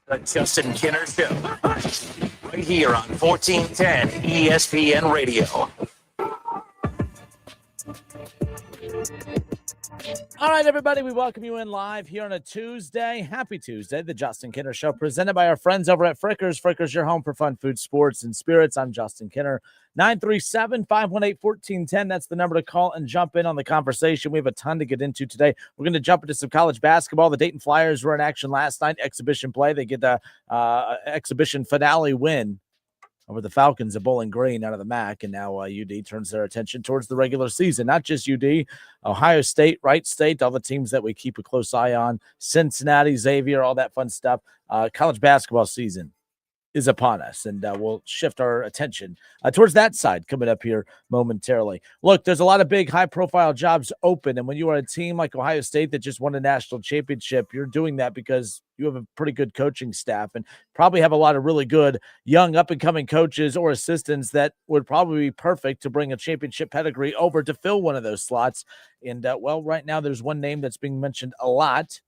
The Justin Kinner Show, right here on 1410 ESPN Radio. All right, everybody, we welcome you in live here on a Tuesday. Happy Tuesday, the Justin Kinner Show, presented by our friends over at Frickers. Frickers, your home for fun, food, sports, and spirits. I'm Justin Kinner. 937-518-1410. That's the number to call and jump in on the conversation. We have a ton to get into today. We're going to jump into some college basketball. The Dayton Flyers were in action last night, exhibition play. They get the exhibition finale win over the Falcons at Bowling Green out of the MAC, and now UD turns their attention towards the regular season. Not just UD, Ohio State, Wright State, all the teams that we keep a close eye on, Cincinnati, Xavier, all that fun stuff. College basketball season is upon us, and we'll shift our attention towards that side coming up here momentarily. Look, there's a lot of big high-profile jobs open, and when you are a team like Ohio State that just won a national championship, you're doing that because you have a pretty good coaching staff and probably have a lot of really good young up-and-coming coaches or assistants that would probably be perfect to bring a championship pedigree over to fill one of those slots. And, well, right now there's one name that's being mentioned a lot,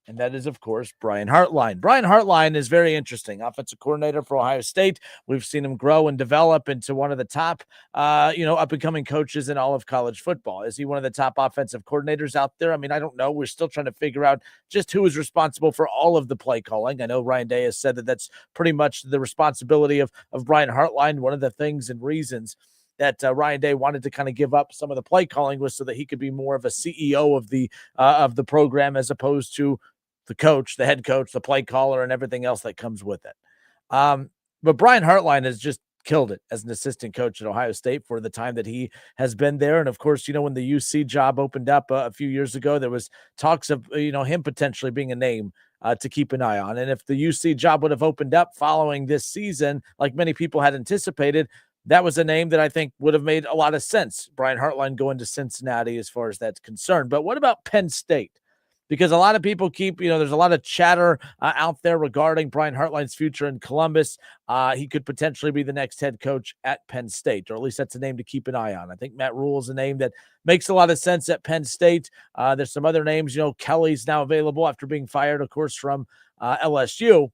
and that is, of course, Brian Hartline. Brian Hartline is very interesting. Offensive coordinator for Ohio State. We've seen him grow and develop into one of the top, up-and-coming coaches in all of college football. Is he one of the top offensive coordinators out there? I mean, I don't know. We're still trying to figure out just who is responsible for all of the play calling. I know Ryan Day has said that that's pretty much the responsibility of Brian Hartline. One of the things and reasons that Ryan Day wanted to kind of give up some of the play calling was so that he could be more of a CEO of the program as opposed to the coach, the head coach, the play caller, and everything else that comes with it. But Brian Hartline has just killed it as an assistant coach at Ohio State for the time that he has been there. And of course, when the UC job opened up a few years ago, there was talks of, him potentially being a name to keep an eye on. And if the UC job would have opened up following this season, like many people had anticipated, that was a name that I think would have made a lot of sense. Brian Hartline going to Cincinnati as far as that's concerned. But what about Penn State? Because a lot of people there's a lot of chatter out there regarding Brian Hartline's future in Columbus. He could potentially be the next head coach at Penn State, or at least that's a name to keep an eye on. I think Matt Rule is a name that makes a lot of sense at Penn State. There's some other names. Kelly's now available after being fired, of course, from LSU.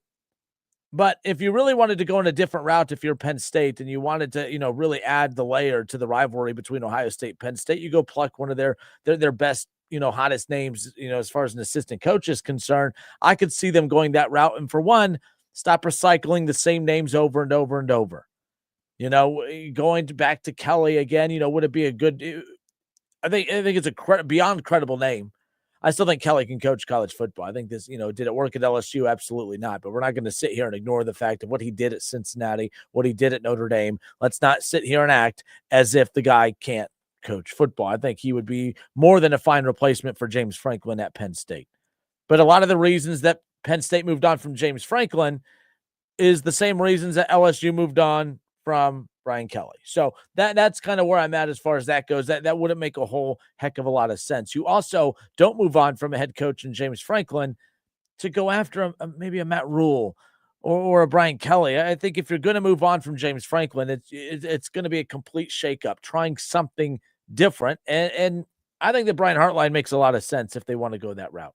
But if you really wanted to go in a different route, if you're Penn State and you wanted to, really add the layer to the rivalry between Ohio State and Penn State, you go pluck one of their best, hottest names, as far as an assistant coach is concerned. I could see them going that route. And for one, stop recycling the same names over and over and over. Going back to Kelly again, would it be a good, I think it's a beyond credible name. I still think Kelly can coach college football. I think this, did it work at LSU? Absolutely not. But we're not going to sit here and ignore the fact of what he did at Cincinnati, what he did at Notre Dame. Let's not sit here and act as if the guy can't coach football. I think he would be more than a fine replacement for James Franklin at Penn State. But a lot of the reasons that Penn State moved on from James Franklin is the same reasons that LSU moved on from Brian Kelly. So that's kind of where I'm at as far as that goes. That wouldn't make a whole heck of a lot of sense. You also don't move on from a head coach in James Franklin to go after maybe a Matt Rule or a Brian Kelly. I think if you're going to move on from James Franklin, it's going to be a complete shakeup, trying something different. And I think that Brian Hartline makes a lot of sense if they want to go that route.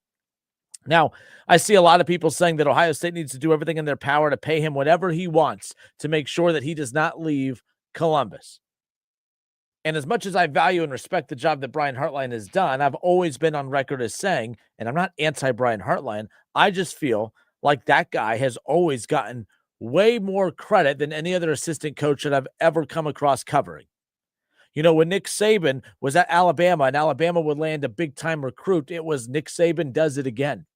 Now, I see a lot of people saying that Ohio State needs to do everything in their power to pay him whatever he wants to make sure that he does not leave Columbus. And as much as I value and respect the job that Brian Hartline has done, I've always been on record as saying, and I'm not anti-Brian Hartline, I just feel like that guy has always gotten way more credit than any other assistant coach that I've ever come across covering. When Nick Saban was at Alabama and Alabama would land a big-time recruit, it was Nick Saban does it again.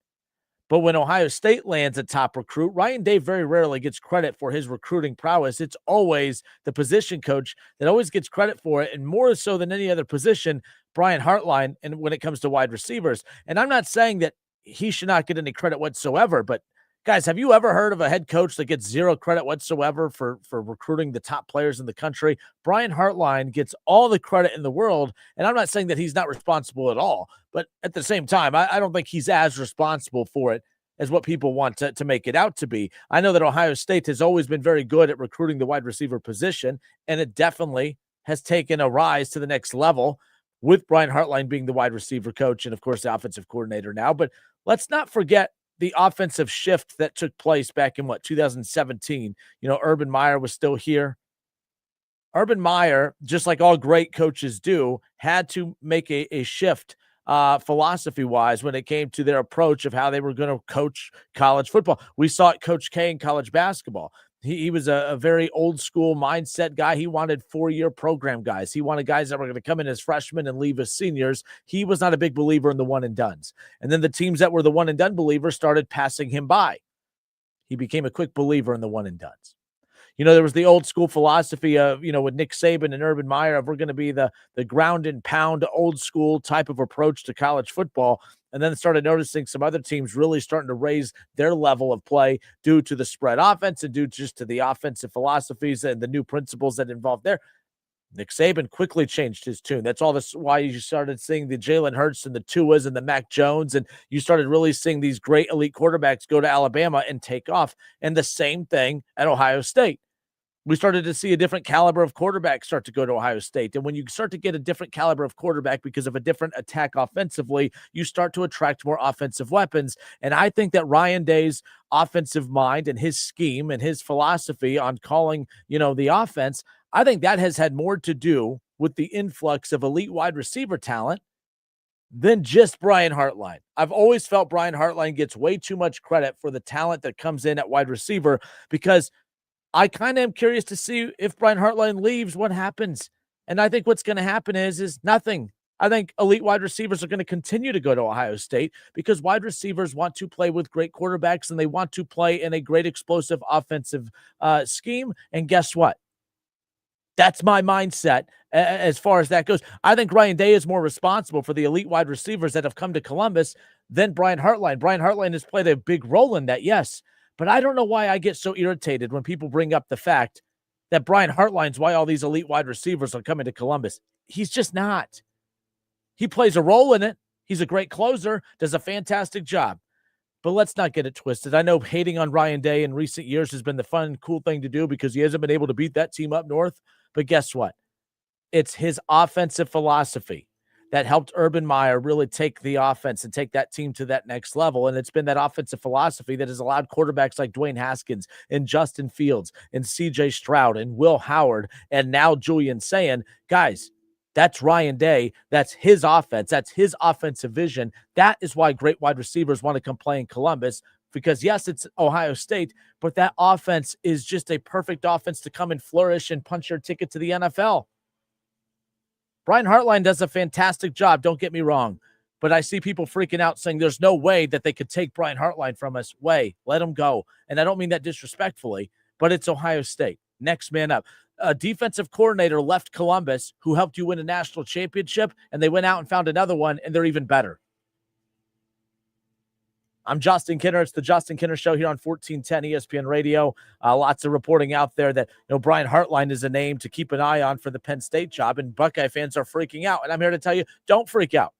But when Ohio State lands a top recruit, Ryan Day very rarely gets credit for his recruiting prowess. It's always the position coach that always gets credit for it, and more so than any other position, Brian Hartline, and when it comes to wide receivers. And I'm not saying that he should not get any credit whatsoever, but guys, have you ever heard of a head coach that gets zero credit whatsoever for recruiting the top players in the country? Brian Hartline gets all the credit in the world, and I'm not saying that he's not responsible at all, but at the same time, I don't think he's as responsible for it as what people want to make it out to be. I know that Ohio State has always been very good at recruiting the wide receiver position, and it definitely has taken a rise to the next level with Brian Hartline being the wide receiver coach and, of course, the offensive coordinator now. But let's not forget the offensive shift that took place back in 2017. Urban Meyer was still here. Urban Meyer, just like all great coaches do, had to make a shift philosophy-wise when it came to their approach of how they were going to coach college football. We saw it Coach K in college basketball. He was a very old-school mindset guy. He wanted 4-year program guys. He wanted guys that were going to come in as freshmen and leave as seniors. He was not a big believer in the one-and-dones. And then the teams that were the one-and-done believers started passing him by. He became a quick believer in the one-and-dones. There was the old school philosophy of, with Nick Saban and Urban Meyer, of we're going to be the ground and pound old school type of approach to college football. And then started noticing some other teams really starting to raise their level of play due to the spread offense and due just to the offensive philosophies and the new principles that involved there. Nick Saban quickly changed his tune. That's all this why you started seeing the Jalen Hurts and the Tuas and the Mac Jones, and you started really seeing these great elite quarterbacks go to Alabama and take off. And the same thing at Ohio State. We started to see a different caliber of quarterback start to go to Ohio State. And when you start to get a different caliber of quarterback because of a different attack offensively, you start to attract more offensive weapons. And I think that Ryan Day's offensive mind and his scheme and his philosophy on calling, the offense, I think that has had more to do with the influx of elite wide receiver talent than just Brian Hartline. I've always felt Brian Hartline gets way too much credit for the talent that comes in at wide receiver, because I kind of am curious to see if Brian Hartline leaves, what happens. And I think what's going to happen is nothing. I think elite wide receivers are going to continue to go to Ohio State because wide receivers want to play with great quarterbacks and they want to play in a great explosive offensive scheme. And guess what? That's my mindset as far as that goes. I think Ryan Day is more responsible for the elite wide receivers that have come to Columbus than Brian Hartline. Brian Hartline has played a big role in that, yes. But I don't know why I get so irritated when people bring up the fact that Brian Hartline's why all these elite wide receivers are coming to Columbus. He's just not. He plays a role in it. He's a great closer, does a fantastic job. But let's not get it twisted. I know hating on Ryan Day in recent years has been the fun, cool thing to do because he hasn't been able to beat that team up north. But guess what? It's his offensive philosophy that helped Urban Meyer really take the offense and take that team to that next level. And it's been that offensive philosophy that has allowed quarterbacks like Dwayne Haskins and Justin Fields and CJ Stroud and Will Howard and now Julian saying, guys, that's Ryan Day. That's his offense. That's his offensive vision. That is why great wide receivers want to come play in Columbus, because yes, it's Ohio State, but that offense is just a perfect offense to come and flourish and punch your ticket to the NFL. Brian Hartline does a fantastic job, don't get me wrong, but I see people freaking out saying there's no way that they could take Brian Hartline from us. Let him go. And I don't mean that disrespectfully, but it's Ohio State. Next man up. A defensive coordinator left Columbus who helped you win a national championship, and they went out and found another one, and they're even better. I'm Justin Kinner. It's the Justin Kinner Show here on 1410 ESPN Radio. Lots of reporting out there that Brian Hartline is a name to keep an eye on for the Penn State job, and Buckeye fans are freaking out. And I'm here to tell you, don't freak out.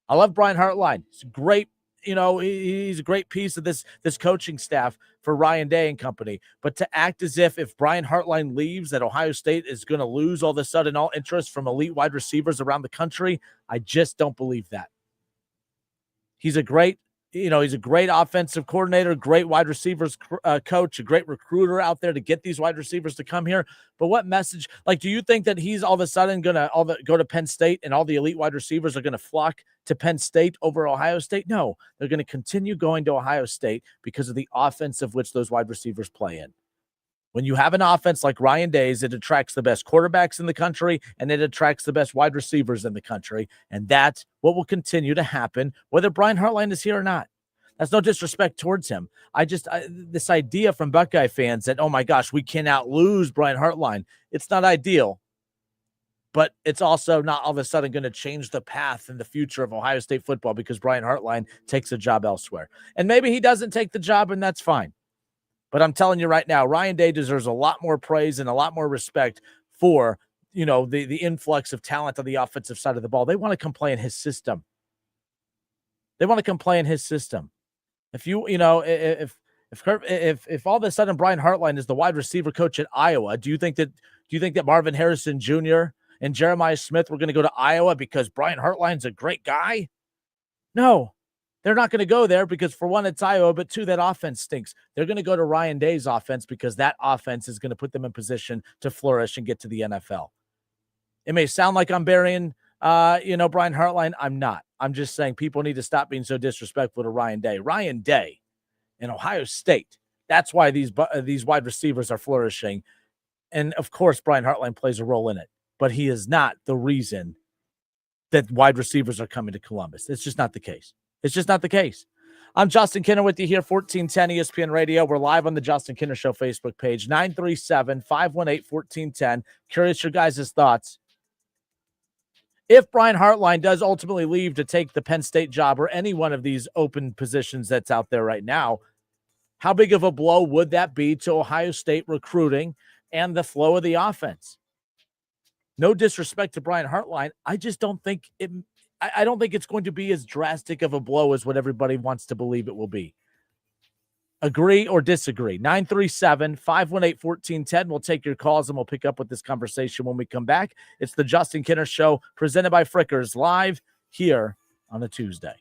I love Brian Hartline. He's great. He's a great piece of this coaching staff for Ryan Day and company. But to act as if Brian Hartline leaves, that Ohio State is going to lose all of a sudden all interest from elite wide receivers around the country, I just don't believe that. He's a great offensive coordinator, great wide receivers coach, a great recruiter out there to get these wide receivers to come here. But what message, do you think that he's all of a sudden going to go to Penn State and all the elite wide receivers are going to flock to Penn State over Ohio State? No, they're going to continue going to Ohio State because of the offense of which those wide receivers play in. When you have an offense like Ryan Day's, it attracts the best quarterbacks in the country and it attracts the best wide receivers in the country. And that's what will continue to happen, whether Brian Hartline is here or not. That's no disrespect towards him. This idea from Buckeye fans that, oh my gosh, we cannot lose Brian Hartline. It's not ideal, but it's also not all of a sudden going to change the path and the future of Ohio State football because Brian Hartline takes a job elsewhere. And maybe he doesn't take the job, and that's fine. But I'm telling you right now, Ryan Day deserves a lot more praise and a lot more respect for, the influx of talent on the offensive side of the ball. They want to come play in his system. If all of a sudden Brian Hartline is the wide receiver coach at Iowa, do you think that Marvin Harrison Jr. and Jeremiah Smith were going to go to Iowa because Brian Hartline's a great guy? No. They're not going to go there because, for one, it's Iowa, but two, that offense stinks. They're going to go to Ryan Day's offense because that offense is going to put them in position to flourish and get to the NFL. It may sound like I'm burying, Brian Hartline. I'm not. I'm just saying people need to stop being so disrespectful to Ryan Day. Ryan Day in Ohio State. That's why these wide receivers are flourishing. And, of course, Brian Hartline plays a role in it. But he is not the reason that wide receivers are coming to Columbus. It's just not the case. It's just not the case. I'm Justin Kinner with you here, 1410 ESPN Radio. We're live on the Justin Kinner Show Facebook page, 937-518-1410. Curious your guys' thoughts. If Brian Hartline does ultimately leave to take the Penn State job or any one of these open positions that's out there right now, how big of a blow would that be to Ohio State recruiting and the flow of the offense? No disrespect to Brian Hartline. I just don't think I don't think it's going to be as drastic of a blow as what everybody wants to believe it will be. Agree or disagree? 937-518-1410. We'll take your calls and we'll pick up with this conversation when we come back. It's the Justin Kinner Show presented by Frickers live here on a Tuesday.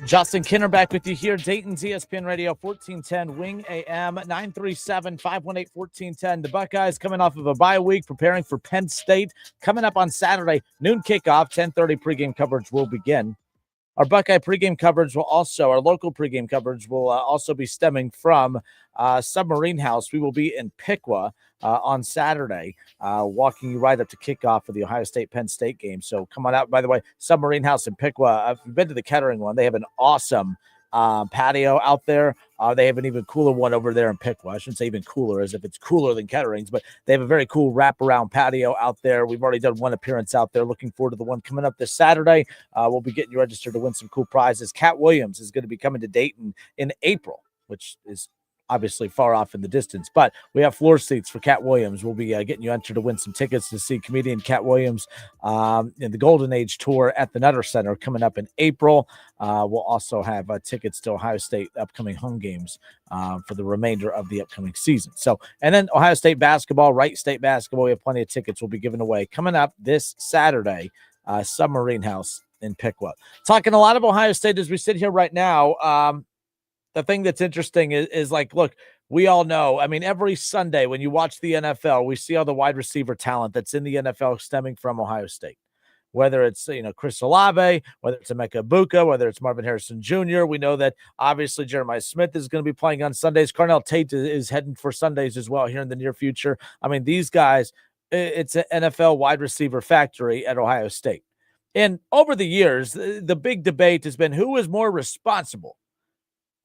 Justin Kinner back with you here. Dayton's ESPN Radio 1410 Wing AM 937-518-1410. The Buckeyes coming off of a bye week, preparing for Penn State. Coming up on Saturday, noon kickoff, 10:30 pregame coverage will begin. Our Buckeye pregame coverage will also, our local pregame coverage will also be stemming from Submarine House. We will be in Piqua on Saturday, walking you right up to kickoff for the Ohio State-Penn State game. So come on out. By the way, Submarine House in Piqua, if you've been to the Kettering one, they have an awesome patio out there. They have an even cooler one over there in Piqua. I shouldn't say even cooler as if it's cooler than Kettering's, but they have a very cool wraparound patio out there. We've already done one appearance out there. Looking forward to the one coming up this Saturday. We'll be getting you registered to win some cool prizes. Cat Williams is going to be coming to Dayton in April, which is obviously far off in the distance, but we have floor seats for Cat Williams. We'll be getting you entered to win some tickets to see comedian Cat Williams in the Golden Age Tour at the Nutter Center coming up in April. We'll also have tickets to Ohio State upcoming home games for the remainder of the upcoming season. So, and then Ohio State basketball, Wright State basketball, we have plenty of tickets we'll be giving away coming up this Saturday, Submarine House in Piqua. Talking a lot of Ohio State as we sit here right now. The thing that's interesting is like, look, we all know, I mean, every Sunday when you watch the NFL, we see all the wide receiver talent that's in the NFL stemming from Ohio State. Whether it's, Chris Olave, whether it's Emeka Egbuka, whether it's Marvin Harrison Jr. We know that obviously Jeremiah Smith is going to be playing on Sundays. Carnell Tate is heading for Sundays as well here in the near future. I mean, these guys, it's an NFL wide receiver factory at Ohio State. And over the years, the big debate has been who is more responsible.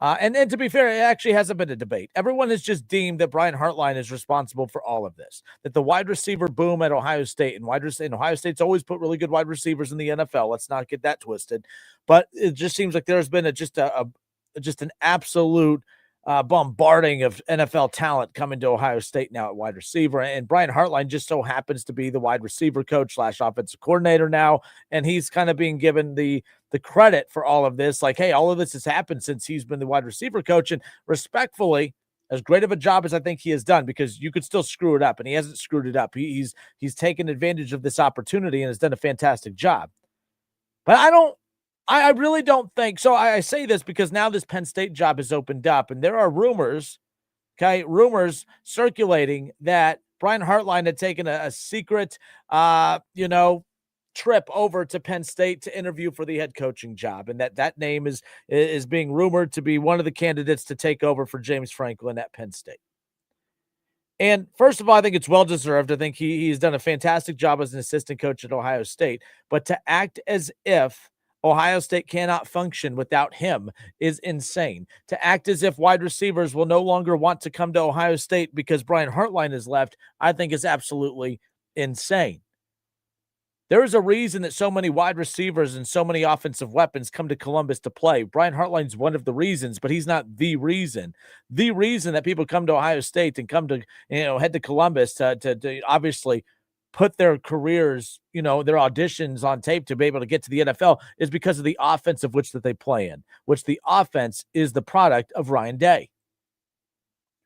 And to be fair, it actually hasn't been a debate. Everyone has just deemed that Brian Hartline is responsible for all of this, that the wide receiver boom at Ohio State and Ohio State's always put really good wide receivers in the NFL. Let's not get that twisted. But it just seems like there's been just an absolute bombarding of NFL talent coming to Ohio State now at wide receiver. And Brian Hartline just so happens to be the wide receiver coach / offensive coordinator now. And he's kind of being given the credit for all of this. Like, hey, all of this has happened since he's been the wide receiver coach. And respectfully, as great of a job as I think he has done, because you could still screw it up, and he hasn't screwed it up. He's taken advantage of this opportunity and has done a fantastic job. But I really don't think so. I say this because now this Penn State job has opened up, and there are rumors circulating that Brian Hartline had taken a secret, trip over to Penn State to interview for the head coaching job, and that name is being rumored to be one of the candidates to take over for James Franklin at Penn State. And first of all, I think it's well-deserved. I think he's done a fantastic job as an assistant coach at Ohio State, but to act as if Ohio State cannot function without him is insane. To act as if wide receivers will no longer want to come to Ohio State because Brian Hartline has left, I think is absolutely insane. There is a reason that so many wide receivers and so many offensive weapons come to Columbus to play. Brian Hartline's one of the reasons, but he's not the reason. The reason that people come to Ohio State and come to, head to Columbus to obviously put their careers, their auditions on tape to be able to get to the NFL is because of the offense of which that they play in, which the offense is the product of Ryan Day.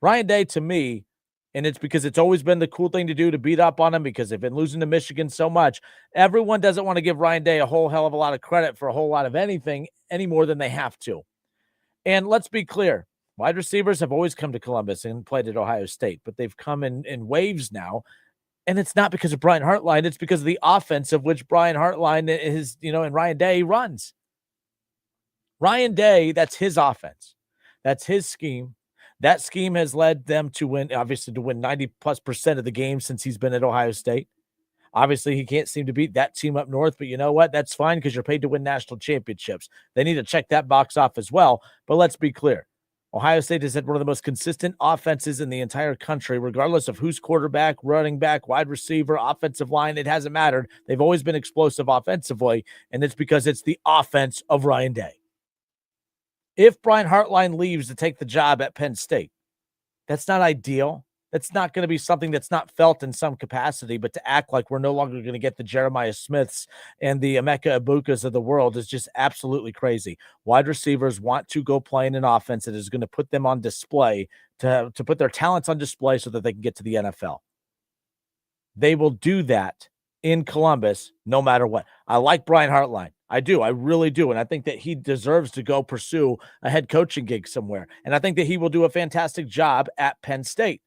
Ryan Day, to me, and it's because it's always been the cool thing to do to beat up on him because they've been losing to Michigan so much. Everyone doesn't want to give Ryan Day a whole hell of a lot of credit for a whole lot of anything any more than they have to. And let's be clear, wide receivers have always come to Columbus and played at Ohio State, but they've come in waves now. And it's not because of Brian Hartline. It's because of the offense of which Brian Hartline is, and Ryan Day runs. Ryan Day, that's his offense. That's his scheme. That scheme has led them to win 90+% of the games since he's been at Ohio State. Obviously, he can't seem to beat that team up north, but you know what? That's fine because you're paid to win national championships. They need to check that box off as well. But let's be clear. Ohio State has had one of the most consistent offenses in the entire country, regardless of who's quarterback, running back, wide receiver, offensive line. It hasn't mattered. They've always been explosive offensively, and it's because it's the offense of Ryan Day. If Brian Hartline leaves to take the job at Penn State, that's not ideal. That's not going to be something that's not felt in some capacity, but to act like we're no longer going to get the Jeremiah Smiths and the Emeka Egbukas of the world is just absolutely crazy. Wide receivers want to go play in an offense that is going to put them on display, to put their talents on display so that they can get to the NFL. they will do that in Columbus no matter what. I like Brian Hartline. I do. I really do. And I think that he deserves to go pursue a head coaching gig somewhere. And I think that he will do a fantastic job at Penn State.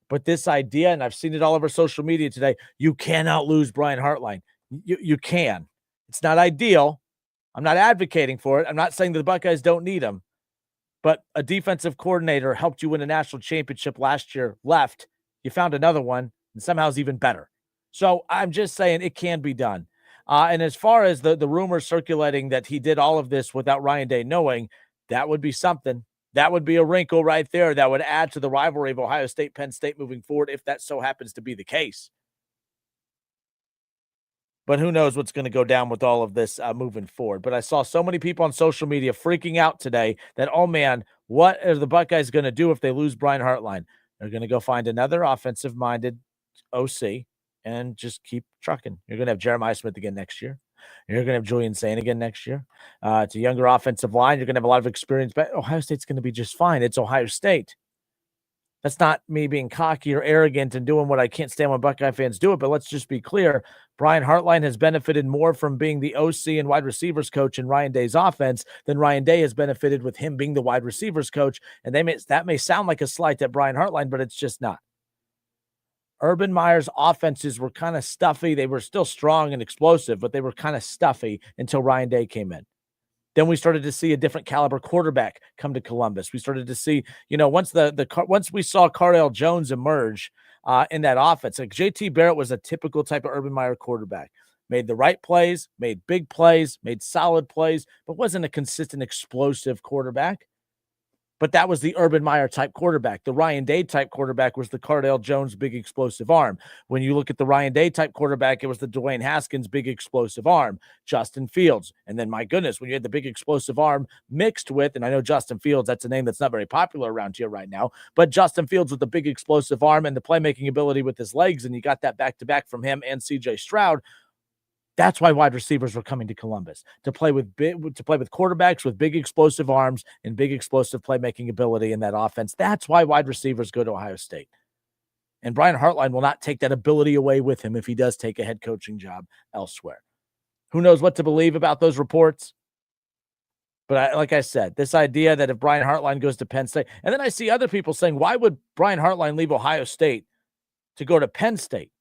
But this idea, and I've seen it all over social media today, you cannot lose Brian Hartline. You can. It's not ideal. I'm not advocating for it. I'm not saying that the Buckeyes don't need him. But a defensive coordinator helped you win a national championship last year, left. You found another one, and somehow is even better. So I'm just saying it can be done. And as far as the rumors circulating that he did all of this without Ryan Day knowing, that would be something. That would be a wrinkle right there that would add to the rivalry of Ohio State, Penn State moving forward, if that so happens to be the case. But who knows what's going to go down with all of this moving forward. But I saw so many people on social media freaking out today that, oh, man, what are the Buckeyes going to do if they lose Brian Hartline? They're going to go find another offensive-minded OC and just keep trucking. You're going to have Jeremiah Smith again next year. You're going to have Julian Sain again next year. It's a younger offensive line. You're going to have a lot of experience. But Ohio State's going to be just fine. It's Ohio State. That's not me being cocky or arrogant and doing what I can't stand when Buckeye fans do it, but let's just be clear. Brian Hartline has benefited more from being the OC and wide receivers coach in Ryan Day's offense than Ryan Day has benefited with him being the wide receivers coach. And that may sound like a slight at Brian Hartline, but it's just not. Urban Meyer's offenses were kind of stuffy. They were still strong and explosive, but they were kind of stuffy until Ryan Day came in. Then we started to see a different caliber quarterback come to Columbus. We started to see, once we saw Cardale Jones emerge in that offense, like JT Barrett was a typical type of Urban Meyer quarterback. Made the right plays, made big plays, made solid plays, but wasn't a consistent, explosive quarterback. But that was the Urban Meyer type quarterback. The Ryan Day type quarterback was the Cardale Jones big explosive arm. When you look at the Ryan Day type quarterback, it was the Dwayne Haskins big explosive arm, Justin Fields. And then, my goodness, when you had the big explosive arm mixed with, and I know Justin Fields, that's a name that's not very popular around here right now, but Justin Fields with the big explosive arm and the playmaking ability with his legs, and you got that back-to-back from him and C.J. Stroud. That's why wide receivers were coming to Columbus, to play with quarterbacks with big explosive arms and big explosive playmaking ability in that offense. That's why wide receivers go to Ohio State. And Brian Hartline will not take that ability away with him if he does take a head coaching job elsewhere. Who knows what to believe about those reports? But like I said, this idea that if Brian Hartline goes to Penn State, and then I see other people saying, why would Brian Hartline leave Ohio State to go to Penn State?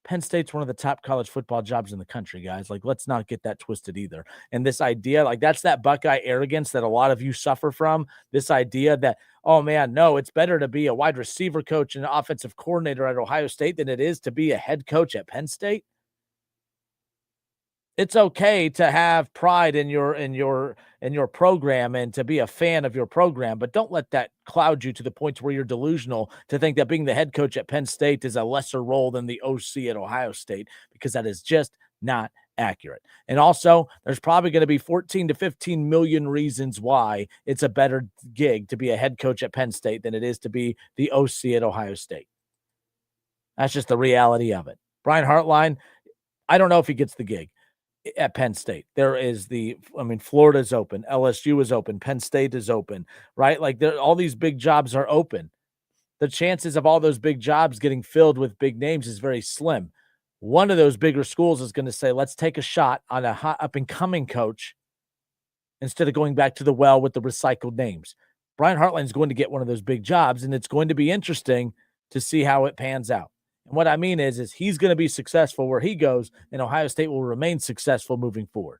Penn State's one of the top college football jobs in the country, guys. Like, let's not get that twisted either. And this idea, like, that's that Buckeye arrogance that a lot of you suffer from. This idea that, oh, man, no, it's better to be a wide receiver coach and an offensive coordinator at Ohio State than it is to be a head coach at Penn State. It's okay to have pride in your program and to be a fan of your program, but don't let that cloud you to the point where you're delusional to think that being the head coach at Penn State is a lesser role than the OC at Ohio State, because that is just not accurate. And also, there's probably going to be 14 to 15 million reasons why it's a better gig to be a head coach at Penn State than it is to be the OC at Ohio State. That's just the reality of it. Brian Hartline, I don't know if he gets the gig at Penn State. Florida's open, LSU is open, Penn State is open, right? Like, all these big jobs are open. The chances of all those big jobs getting filled with big names is very slim. One of those bigger schools is going to say, let's take a shot on a hot up-and-coming coach instead of going back to the well with the recycled names. Brian Hartline's going to get one of those big jobs, and it's going to be interesting to see how it pans out. And what I mean is he's going to be successful where he goes, and Ohio State will remain successful moving forward.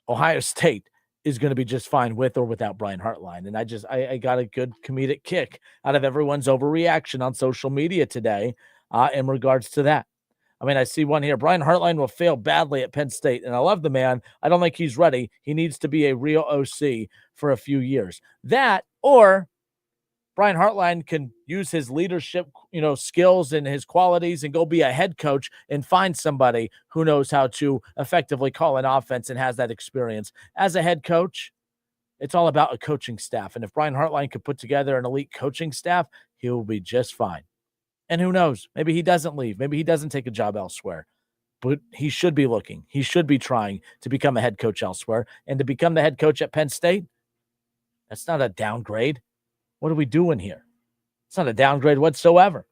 Ohio State is going to be just fine with or without Brian Hartline. And I got a good comedic kick out of everyone's overreaction on social media today in regards to that. I mean, I see one here. Brian Hartline will fail badly at Penn State. And I love the man. I don't think he's ready. He needs to be a real OC for a few years. That, or Brian Hartline can use his leadership, skills and his qualities and go be a head coach and find somebody who knows how to effectively call an offense and has that experience. As a head coach, it's all about a coaching staff. And if Brian Hartline could put together an elite coaching staff, he will be just fine. And who knows? Maybe he doesn't leave. Maybe he doesn't take a job elsewhere. But he should be looking. He should be trying to become a head coach elsewhere. And to become the head coach at Penn State, that's not a downgrade. What are we doing here? It's not a downgrade whatsoever.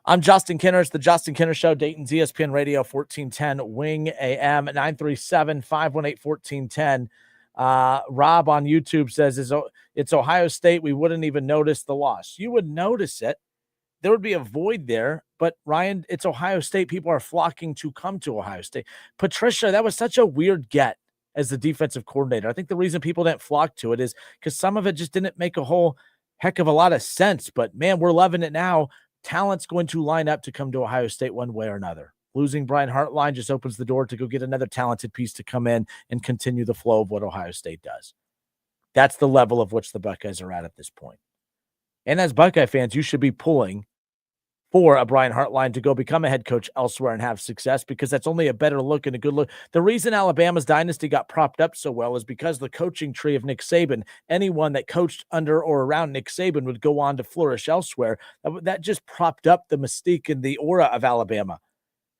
I'm Justin Kinner. It's the Justin Kinner Show, Dayton's ESPN Radio, 1410 Wing AM, 937-518-1410. Rob on YouTube says, it's Ohio State. We wouldn't even notice the loss. You would notice it. There would be a void there. But, Ryan, it's Ohio State. People are flocking to come to Ohio State. Patricia, that was such a weird get as the defensive coordinator. I think the reason people didn't flock to it is because some of it just didn't make a whole heck of a lot of sense. But, man, we're loving it now. Talent's going to line up to come to Ohio State one way or another. Losing Brian Hartline just opens the door to go get another talented piece to come in and continue the flow of what Ohio State does. That's the level of which the Buckeyes are at this point. And as Buckeye fans, you should be pulling for a Brian Hartline to go become a head coach elsewhere and have success, because that's only a better look and a good look. The reason Alabama's dynasty got propped up so well is because the coaching tree of Nick Saban, anyone that coached under or around Nick Saban would go on to flourish elsewhere. That just propped up the mystique and the aura of Alabama.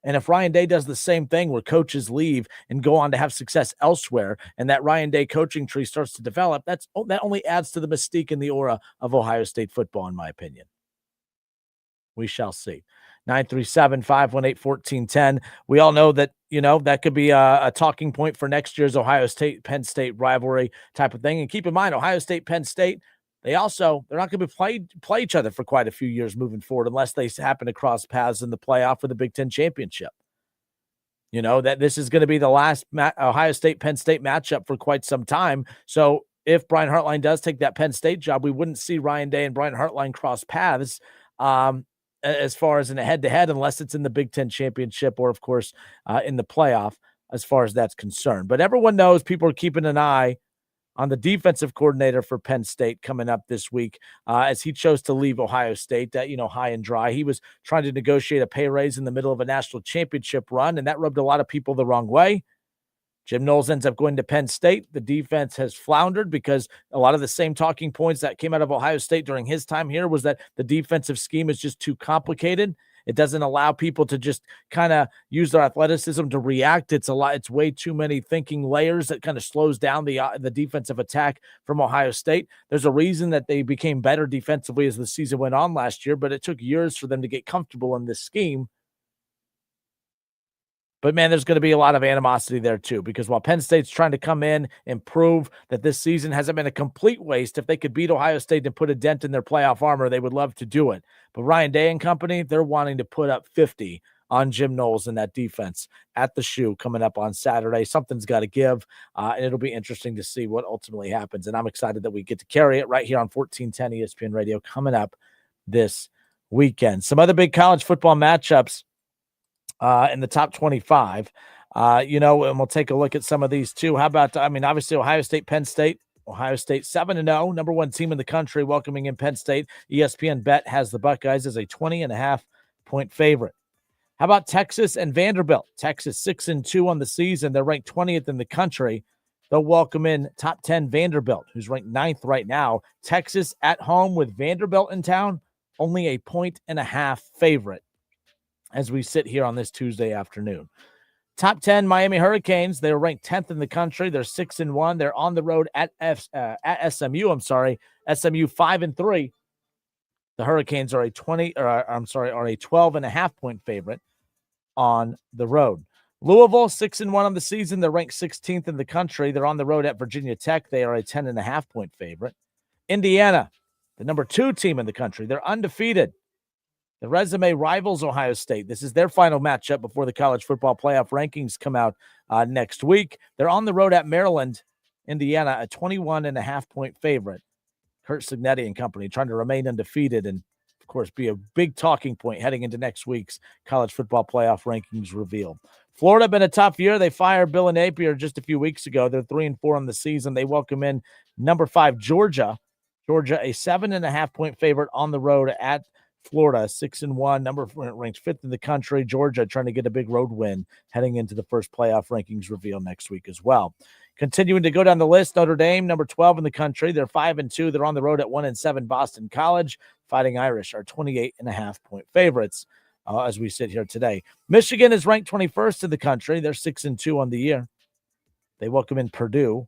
And if Ryan Day does the same thing where coaches leave and go on to have success elsewhere, and that Ryan Day coaching tree starts to develop, that only adds to the mystique and the aura of Ohio State football, in my opinion. We shall see. 937-518-1410. We all know that, that could be a talking point for next year's Ohio State-Penn State rivalry type of thing. And keep in mind, Ohio State-Penn State, they're not going to play each other for quite a few years moving forward unless they happen to cross paths in the playoff for the Big Ten championship. That this is going to be the last Ohio State-Penn State matchup for quite some time. So if Brian Hartline does take that Penn State job, we wouldn't see Ryan Day and Brian Hartline cross paths as far as in a head-to-head, unless it's in the Big Ten championship or, of course, in the playoff, as far as that's concerned. But everyone knows people are keeping an eye on the defensive coordinator for Penn State coming up this week, as he chose to leave Ohio State, high and dry. He was trying to negotiate a pay raise in the middle of a national championship run, and that rubbed a lot of people the wrong way. Jim Knowles ends up going to Penn State. The defense has floundered because a lot of the same talking points that came out of Ohio State during his time here was that the defensive scheme is just too complicated. It doesn't allow people to just kind of use their athleticism to react. It's way too many thinking layers that kind of slows down the defensive attack from Ohio State. There's a reason that they became better defensively as the season went on last year, but it took years for them to get comfortable in this scheme. But, man, there's going to be a lot of animosity there, too, because while Penn State's trying to come in and prove that this season hasn't been a complete waste, if they could beat Ohio State and put a dent in their playoff armor, they would love to do it. But Ryan Day and company, they're wanting to put up 50 on Jim Knowles and that defense at the shoe coming up on Saturday. Something's got to give, and it'll be interesting to see what ultimately happens. And I'm excited that we get to carry it right here on 1410 ESPN Radio coming up this weekend. Some other big college football matchups in the top 25, and we'll take a look at some of these too. How about, obviously Ohio State, Penn State. Ohio State 7-0, number one team in the country, welcoming in Penn State. ESPN Bet has the Buckeyes as a 20.5-point favorite. How about Texas and Vanderbilt? Texas 6-2 on the season. They're ranked 20th in the country. They'll welcome in top 10 Vanderbilt, who's ranked 9th right now. Texas at home with Vanderbilt in town, only a 1.5 favorite as we sit here on this Tuesday afternoon. Top 10 Miami Hurricanes. They're ranked 10th in the country. They're 6-1. They're on the road at SMU. SMU 5-3. The Hurricanes are a 12.5-point favorite on the road. Louisville 6-1 on the season. They're ranked 16th in the country. They're on the road at Virginia Tech. They are a 10.5-point favorite. Indiana, the number 2 team in the country. They're undefeated. The resume rivals Ohio State. This is their final matchup before the college football playoff rankings come out next week. They're on the road at Maryland. Indiana, a 21.5-point favorite. Kurt Signetti and company trying to remain undefeated and, of course, be a big talking point heading into next week's college football playoff rankings reveal. Florida been a tough year. They fired Bill Napier just a few weeks ago. They're 3-4 on the season. They welcome in number 5 Georgia. Georgia, a 7.5-point favorite on the road at Florida, 6-1, ranked 5th in the country. Georgia trying to get a big road win heading into the first playoff rankings reveal next week as well. Continuing to go down the list, Notre Dame, number 12 in the country. They're 5-2. They're on the road at 1-7. Boston College. Fighting Irish are 28.5-point favorites as we sit here today. Michigan is ranked 21st in the country. They're 6-2 on the year. They welcome in Purdue.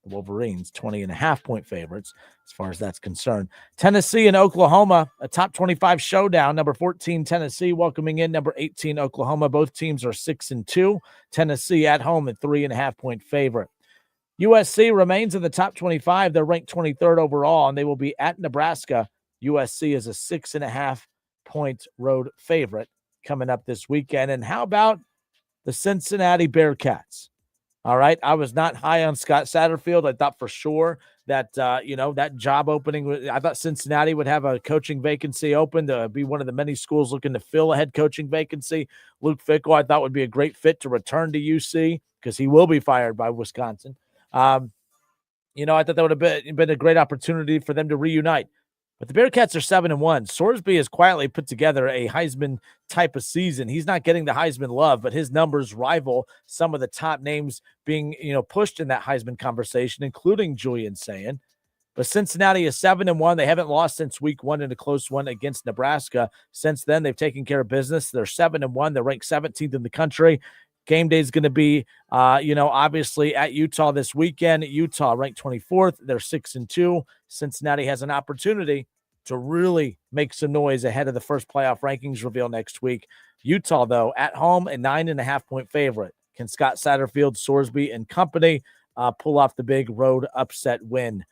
The Wolverines, 20.5-point favorites as far as that's concerned. Tennessee and Oklahoma, a top 25 showdown. Number 14, Tennessee welcoming in number 18, Oklahoma. Both teams are 6-2. Tennessee at home at 3.5-point favorite. USC remains in the top 25. They're ranked 23rd overall, and they will be at Nebraska. USC is a 6.5-point road favorite coming up this weekend. And how about the Cincinnati Bearcats? All right. I was not high on Scott Satterfield. I thought for sure that, that job opening, I thought Cincinnati would have a coaching vacancy open to be one of the many schools looking to fill a head coaching vacancy. Luke Fickell, I thought would be a great fit to return to UC because he will be fired by Wisconsin. I thought that would have been a great opportunity for them to reunite. But the Bearcats are 7-1. Sorsby has quietly put together a Heisman type of season. He's not getting the Heisman love, but his numbers rival some of the top names being, pushed in that Heisman conversation, including Julian Sayin. But Cincinnati is 7-1. They haven't lost since week 1 in a close one against Nebraska. Since then, they've taken care of business. They're 7-1. They're ranked 17th in the country. Game day is going to be, obviously at Utah this weekend. Utah ranked 24th. They're 6-2. Cincinnati has an opportunity to really make some noise ahead of the first playoff rankings reveal next week. Utah, though, at home, a 9.5-point favorite. Can Scott Satterfield, Sorsby, and company pull off the big road upset win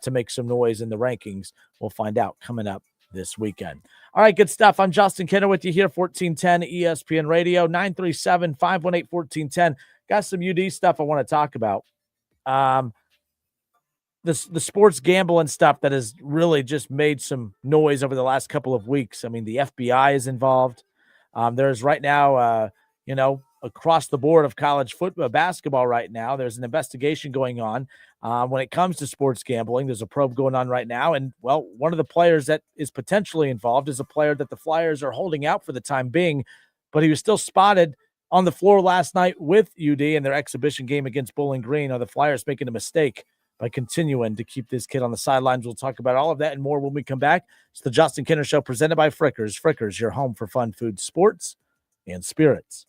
to make some noise in the rankings? We'll find out coming up this weekend. All right, good stuff. I'm Justin Kinner with you here, 1410 ESPN Radio, 937-518-1410. Got some UD stuff I want to talk about. The sports gambling stuff that has really just made some noise over the last couple of weeks. I mean, the FBI is involved. There's right now, across the board of college football, basketball right now, there's an investigation going on when it comes to sports gambling. There's a probe going on right now. And, well, one of the players that is potentially involved is a player that the Flyers are holding out for the time being, but he was still spotted on the floor last night with UD in their exhibition game against Bowling Green. Are the Flyers making a mistake by continuing to keep this kid on the sidelines? We'll talk about all of that and more when we come back. It's the Justin Kinner Show presented by Frickers. Frickers, your home for fun, food, sports, and spirits.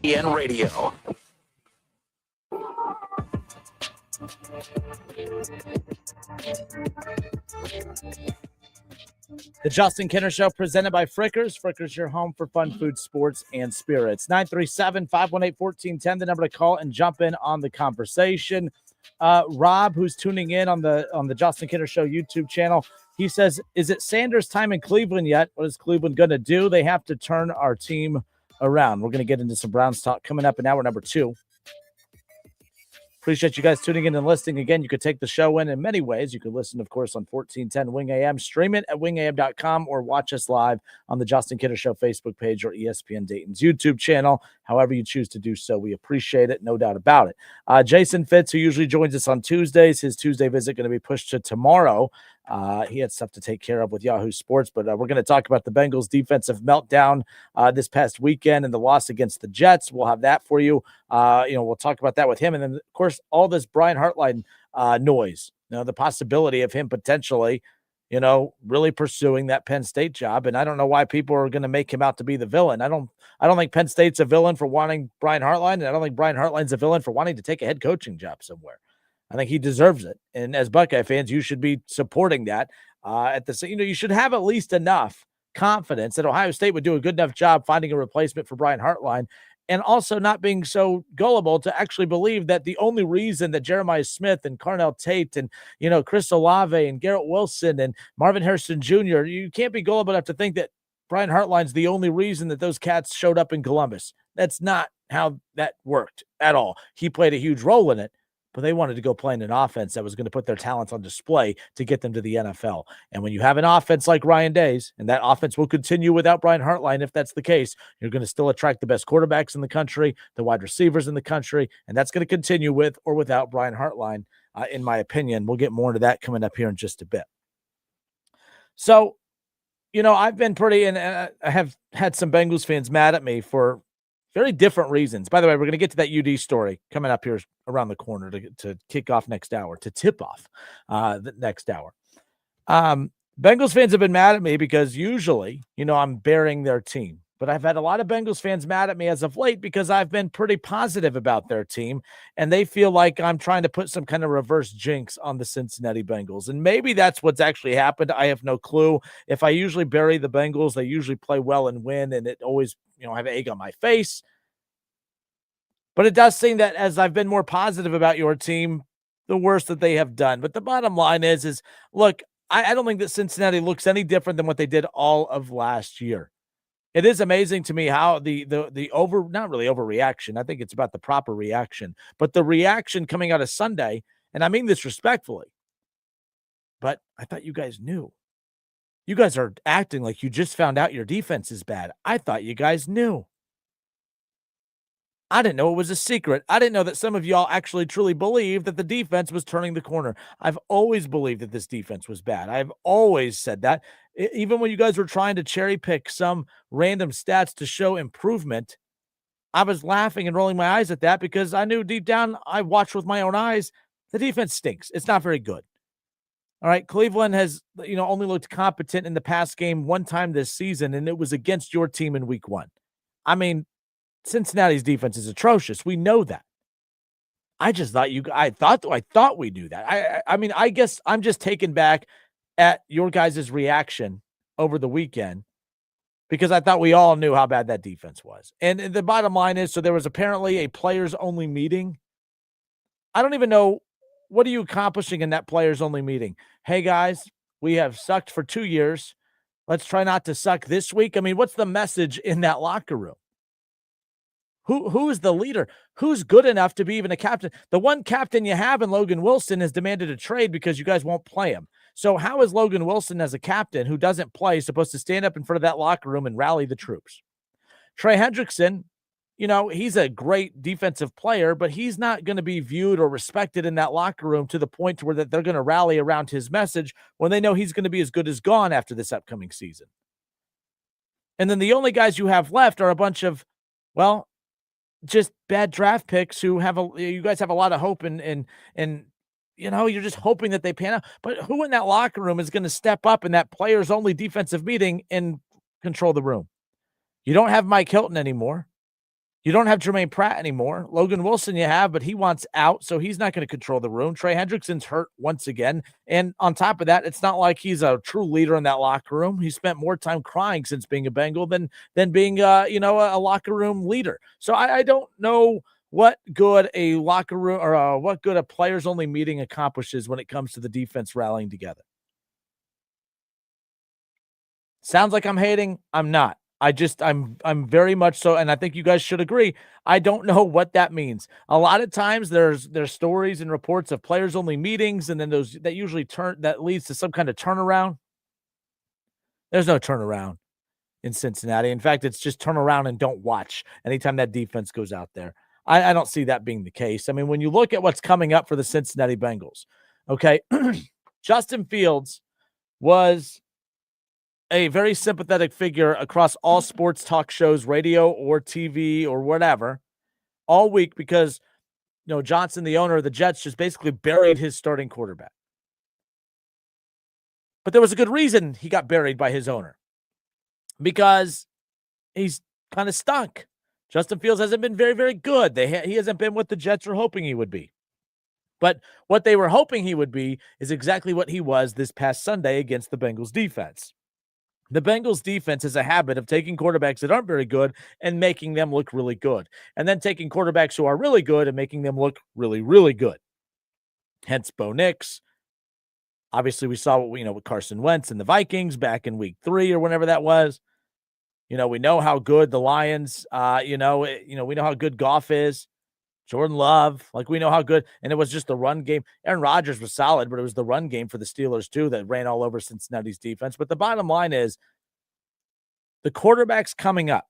ESPN Radio. The Justin Kinner Show presented by Frickers. Frickers, your home for fun, food, sports, and spirits. 937-518-1410, the number to call and jump in on the conversation. Rob, who's tuning in on the Justin Kinner Show YouTube channel, he says, is it Sanders' time in Cleveland yet? What is Cleveland going to do? They have to turn our team around. We're going to get into some Browns talk coming up in hour number 2. Appreciate you guys tuning in and listening. Again, you could take the show in many ways. You could listen, of course, on 1410 Wing AM, stream it at wingam.com, or watch us live on the Justin Kinner Show Facebook page or ESPN Dayton's YouTube channel. However you choose to do so, we appreciate it, no doubt about it. Jason Fitz, who usually joins us on Tuesdays, his Tuesday visit going to be pushed to tomorrow. He had stuff to take care of with Yahoo Sports, but we're going to talk about the Bengals' defensive meltdown this past weekend and the loss against the Jets. We'll have that for you. We'll talk about that with him. And then, of course, all this Brian Hartline noise, the possibility of him potentially, really pursuing that Penn State job. And I don't know why people are going to make him out to be the villain. I don't think Penn State's a villain for wanting Brian Hartline, and I don't think Brian Hartline's a villain for wanting to take a head coaching job somewhere. I think he deserves it. And as Buckeye fans, you should be supporting that. You should have at least enough confidence that Ohio State would do a good enough job finding a replacement for Brian Hartline, and also not being so gullible to actually believe that the only reason that Jeremiah Smith and Carnell Tate and, Chris Olave and Garrett Wilson and Marvin Harrison Jr., you can't be gullible enough to think that Brian Hartline's the only reason that those cats showed up in Columbus. That's not how that worked at all. He played a huge role in it, but they wanted to go play in an offense that was going to put their talents on display to get them to the NFL. And when you have an offense like Ryan Day's, and that offense will continue without Brian Hartline, if that's the case, you're going to still attract the best quarterbacks in the country, the wide receivers in the country, and that's going to continue with or without Brian Hartline, in my opinion. We'll get more into that coming up here in just a bit. So, I've been and I have had some Bengals fans mad at me for very different reasons. By the way, we're going to get to that UD story coming up here around the corner to kick off next hour, to tip off the next hour. Bengals fans have been mad at me because usually, I'm bearing their team. But I've had a lot of Bengals fans mad at me as of late because I've been pretty positive about their team, and they feel like I'm trying to put some kind of reverse jinx on the Cincinnati Bengals. And maybe that's what's actually happened. I have no clue. If I usually bury the Bengals, they usually play well and win, and it always, I have egg on my face. But it does seem that as I've been more positive about your team, the worse that they have done. But the bottom line is look, I don't think that Cincinnati looks any different than what they did all of last year. It is amazing to me how the not really overreaction. I think it's about the proper reaction, but the reaction coming out of Sunday, and I mean this respectfully, but I thought you guys knew. You guys are acting like you just found out your defense is bad. I thought you guys knew. I didn't know it was a secret. I didn't know that some of y'all actually truly believed that the defense was turning the corner. I've always believed that this defense was bad. I've always said that. Even when you guys were trying to cherry pick some random stats to show improvement, I was laughing and rolling my eyes at that because I knew deep down, I watched with my own eyes, the defense stinks. It's not very good. All right, Cleveland has, only looked competent in the past game one time this season, and it was against your team in week 1. I mean, Cincinnati's defense is atrocious. We know that. I just thought I thought we knew that. I mean, I guess I'm just taken back at your guys' reaction over the weekend because I thought we all knew how bad that defense was. And the bottom line is, so there was apparently a players-only meeting. I don't even know, what are you accomplishing in that players-only meeting? Hey, guys, we have sucked for 2 years. Let's try not to suck this week. I mean, what's the message in that locker room? Who is the leader? Who's good enough to be even a captain? The one captain you have in Logan Wilson has demanded a trade because you guys won't play him. So how is Logan Wilson as a captain who doesn't play supposed to stand up in front of that locker room and rally the troops? Trey Hendrickson, he's a great defensive player, but he's not going to be viewed or respected in that locker room to the point where that they're going to rally around his message when they know he's going to be as good as gone after this upcoming season. And then the only guys you have left are a bunch of, just bad draft picks who you guys have a lot of hope and you're just hoping that they pan out. But who in that locker room is going to step up in that players only defensive meeting and control the room? You don't have Mike Hilton anymore. You don't have Jermaine Pratt anymore. Logan Wilson you have, but he wants out, so he's not going to control the room. Trey Hendrickson's hurt once again. And on top of that, it's not like he's a true leader in that locker room. He spent more time crying since being a Bengal than being a locker room leader. So I don't know what good a locker room or what good a players only meeting accomplishes when it comes to the defense rallying together. Sounds like I'm hating. I'm not. I'm very much so, and I think you guys should agree. I don't know what that means. A lot of times there's stories and reports of players only meetings, and then those that usually that leads to some kind of turnaround. There's no turnaround in Cincinnati. In fact, it's just turn around and don't watch anytime that defense goes out there. I don't see that being the case. I mean, when you look at what's coming up for the Cincinnati Bengals, okay, Justin Fields was a very sympathetic figure across all sports talk shows, radio or TV or whatever, all week because, Johnson, the owner of the Jets, just basically buried his starting quarterback. But there was a good reason he got buried by his owner, because he's kind of stunk. Justin Fields hasn't been very, very good. He hasn't been what the Jets were hoping he would be. But what they were hoping he would be is exactly what he was this past Sunday against the Bengals defense. The Bengals defense has a habit of taking quarterbacks that aren't very good and making them look really good, and then taking quarterbacks who are really good and making them look really, really good. Hence Bo Nix. Obviously, we saw with Carson Wentz and the Vikings back in week 3 or whenever that was. We know how good the Lions, we know how good Goff is. Jordan Love, we know how good, and it was just the run game. Aaron Rodgers was solid, but it was the run game for the Steelers too that ran all over Cincinnati's defense. But the bottom line is the quarterbacks coming up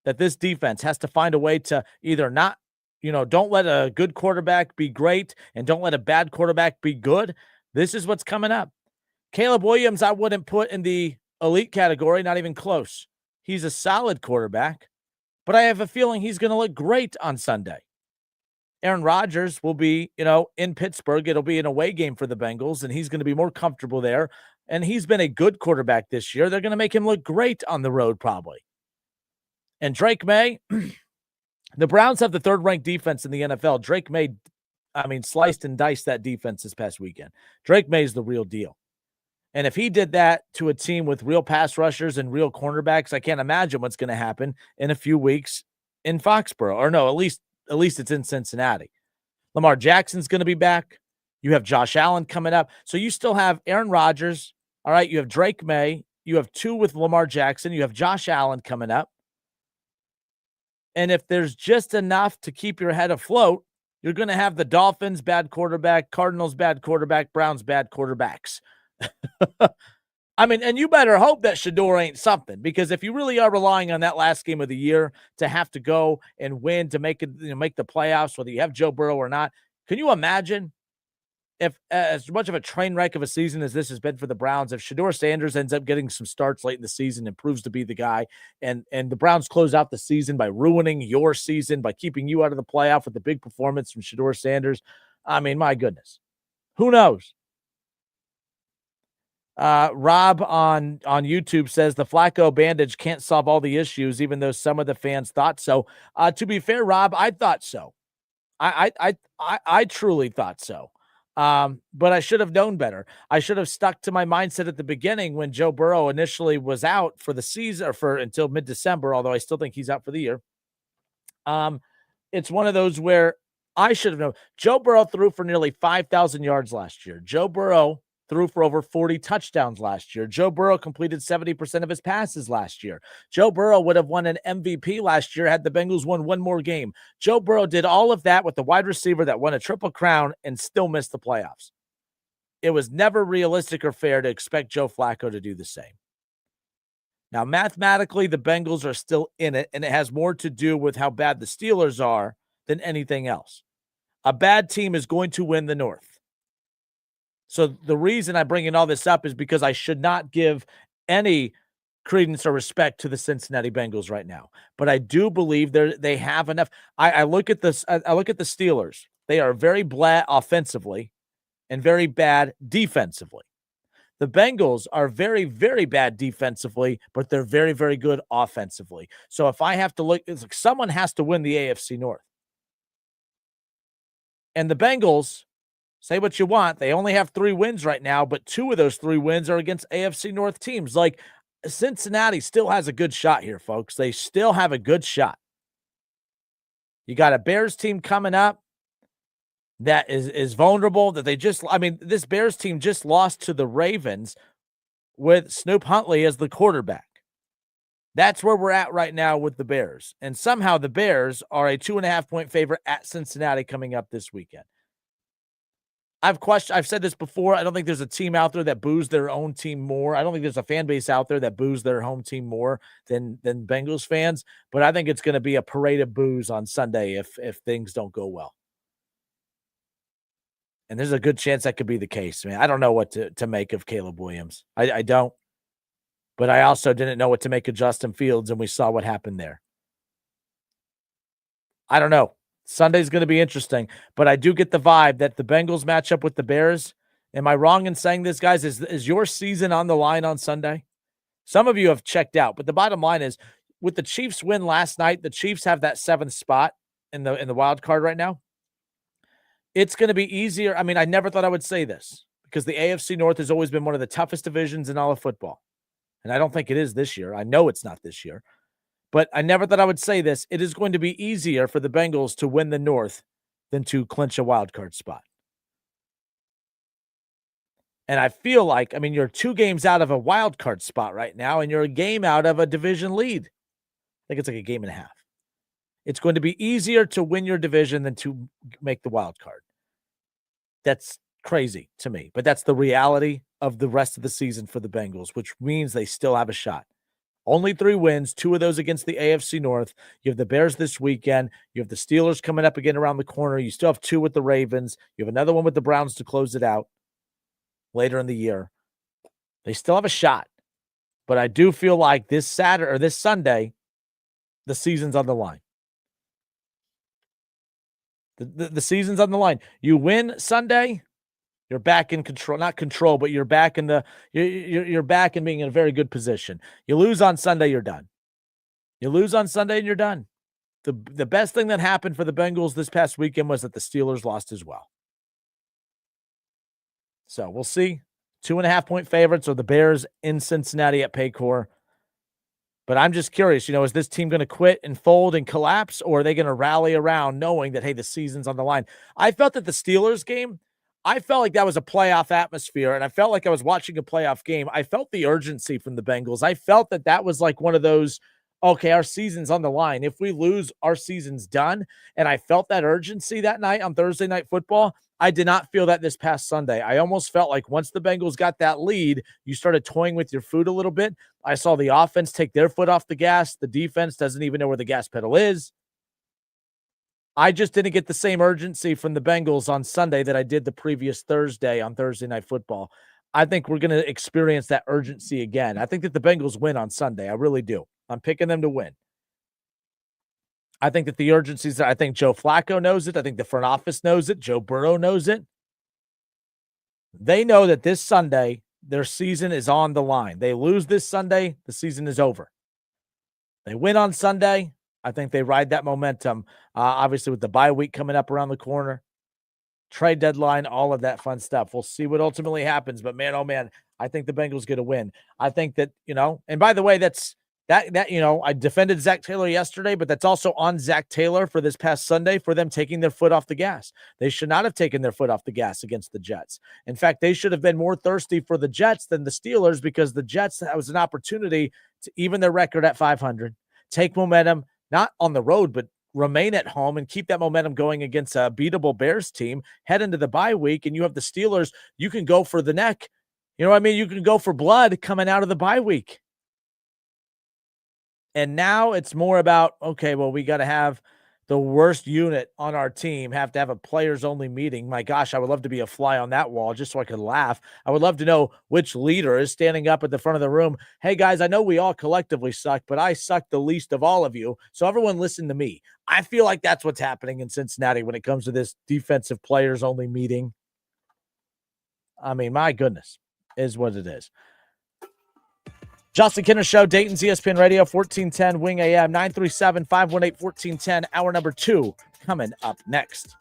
that this defense has to find a way to either not, don't let a good quarterback be great and don't let a bad quarterback be good. This is what's coming up. Caleb Williams, I wouldn't put in the elite category, not even close. He's a solid quarterback, but I have a feeling he's going to look great on Sunday. Aaron Rodgers will be, in Pittsburgh. It'll be an away game for the Bengals, and he's going to be more comfortable there. And he's been a good quarterback this year. They're going to make him look great on the road, probably. And Drake May, the Browns have the 3rd-ranked defense in the NFL. Drake May, sliced and diced that defense this past weekend. Drake May is the real deal. And if he did that to a team with real pass rushers and real cornerbacks, I can't imagine what's going to happen in a few weeks in Foxborough. Or no, at least it's in Cincinnati. Lamar Jackson's going to be back. You have Josh Allen coming up. So you still have Aaron Rodgers. All right, you have Drake May. You have 2 with Lamar Jackson. You have Josh Allen coming up. And if there's just enough to keep your head afloat, you're going to have the Dolphins, bad quarterback, Cardinals, bad quarterback, Browns, bad quarterbacks. And you better hope that Shedeur ain't something, because if you really are relying on that last game of the year to have to go and win to make it, make the playoffs, whether you have Joe Burrow or not, can you imagine if, as much of a train wreck of a season as this has been for the Browns, if Shedeur Sanders ends up getting some starts late in the season and proves to be the guy, and the Browns close out the season by ruining your season, by keeping you out of the playoff with the big performance from Shedeur Sanders? My goodness. Who knows? Rob on YouTube says the Flacco bandage can't solve all the issues, even though some of the fans thought so. To be fair, Rob, I thought so. I truly thought so. But I should have known better. I should have stuck to my mindset at the beginning when Joe Burrow initially was out for the season, or until mid-December, although I still think he's out for the year. It's one of those where I should have known. Joe Burrow threw for nearly 5,000 yards last year. Joe Burrow threw for over 40 touchdowns last year. Joe Burrow completed 70% of his passes last year. Joe Burrow would have won an MVP last year had the Bengals won one more game. Joe Burrow did all of that with the wide receiver that won a Triple Crown and still missed the playoffs. It was never realistic or fair to expect Joe Flacco to do the same. Now, mathematically, the Bengals are still in it, and it has more to do with how bad the Steelers are than anything else. A bad team is going to win the North. So the reason I'm bringing all this up is because I should not give any credence or respect to the Cincinnati Bengals right now. But I do believe they have enough. I look at this. I look at the Steelers. They are very blah offensively and very bad defensively. The Bengals are very, very bad defensively, but they're very, very good offensively. So if I have to look, it's like someone has to win the AFC North. And the Bengals, say what you want, they only have 3 wins right now, but 2 of those 3 wins are against AFC North teams. Like Cincinnati still has a good shot here, folks. They still have a good shot. You got a Bears team coming up that is vulnerable, that this Bears team just lost to the Ravens with Snoop Huntley as the quarterback. That's where we're at right now with the Bears. And somehow the Bears are a 2.5-point favorite at Cincinnati coming up this weekend. I've said this before. I don't think there's a team out there that boos their own team more. I don't think there's a fan base out there that boos their home team more than Bengals fans. But I think it's going to be a parade of boos on Sunday if things don't go well. And there's a good chance that could be the case, man. I don't know what to make of Caleb Williams. I don't. But I also didn't know what to make of Justin Fields, and we saw what happened there. I don't know. Sunday's going to be interesting, but I do get the vibe that the Bengals match up with the Bears. Am I wrong in saying this, guys? Is your season on the line on Sunday? Some of you have checked out, but the bottom line is, with the Chiefs win last night, the Chiefs have that 7th spot in the wild card right now. It's going to be easier. I mean, I never thought I would say this because the AFC North has always been one of the toughest divisions in all of football. And I don't think it is this year. I know it's not this year. But I never thought I would say this. It is going to be easier for the Bengals to win the North than to clinch a wild card spot. And I feel like, you're 2 games out of a wild card spot right now, and you're a game out of a division lead. I think it's like a game and a half. It's going to be easier to win your division than to make the wild card. That's crazy to me, but that's the reality of the rest of the season for the Bengals, which means they still have a shot. Only 3 wins, 2 of those against the AFC North. You have the Bears this weekend. You have the Steelers coming up again around the corner. You still have 2 with the Ravens. You have another one with the Browns to close it out later in the year. They still have a shot, but I do feel like this Saturday or this Sunday, the season's on the line. The season's on the line. You win Sunday, you're back in control, not control, but you're back in you're back in being in a very good position. You lose on Sunday, you're done. You lose on Sunday and you're done. The best thing that happened for the Bengals this past weekend was that the Steelers lost as well. So we'll see. 2.5-point favorites are the Bears in Cincinnati at Paycor. But I'm just curious, is this team going to quit and fold and collapse, or are they going to rally around knowing that, hey, the season's on the line? I felt that the Steelers game, I felt like that was a playoff atmosphere, and I felt like I was watching a playoff game. I felt the urgency from the Bengals. I felt that was like one of those, okay, our season's on the line. If we lose, our season's done. And I felt that urgency that night on Thursday Night Football. I did not feel that this past Sunday. I almost felt like once the Bengals got that lead, you started toying with your food a little bit. I saw the offense take their foot off the gas. The defense doesn't even know where the gas pedal is. I just didn't get the same urgency from the Bengals on Sunday that I did the previous Thursday on Thursday Night Football. I think we're going to experience that urgency again. I think that the Bengals win on Sunday. I really do. I'm picking them to win. I think that the urgency is, I think Joe Flacco knows it. I think the front office knows it. Joe Burrow knows it. They know that this Sunday, their season is on the line. They lose this Sunday, the season is over. They win on Sunday. I think they ride that momentum, obviously with the bye week coming up around the corner, trade deadline, all of that fun stuff. We'll see what ultimately happens, but man, oh man, I think the Bengals get a win. I think that, and by the way, I defended Zach Taylor yesterday, but that's also on Zach Taylor for this past Sunday for them taking their foot off the gas. They should not have taken their foot off the gas against the Jets. In fact, they should have been more thirsty for the Jets than the Steelers, because the Jets, that was an opportunity to even their record at 500, take momentum, not on the road, but remain at home and keep that momentum going against a beatable Bears team, head into the bye week, and you have the Steelers, you can go for the neck. You know what I mean? You can go for blood coming out of the bye week. And now it's more about, okay, well, we got to have the worst unit on our team have to have a players-only meeting. My gosh, I would love to be a fly on that wall just so I could laugh. I would love to know which leader is standing up at the front of the room. Hey, guys, I know we all collectively suck, but I suck the least of all of you. So everyone listen to me. I feel like that's what's happening in Cincinnati when it comes to this defensive players-only meeting. I mean, my goodness. is what it is. Justin Kinner Show, Dayton's ESPN Radio, 1410 Wing AM, 937-518-1410. Hour number 2 coming up next.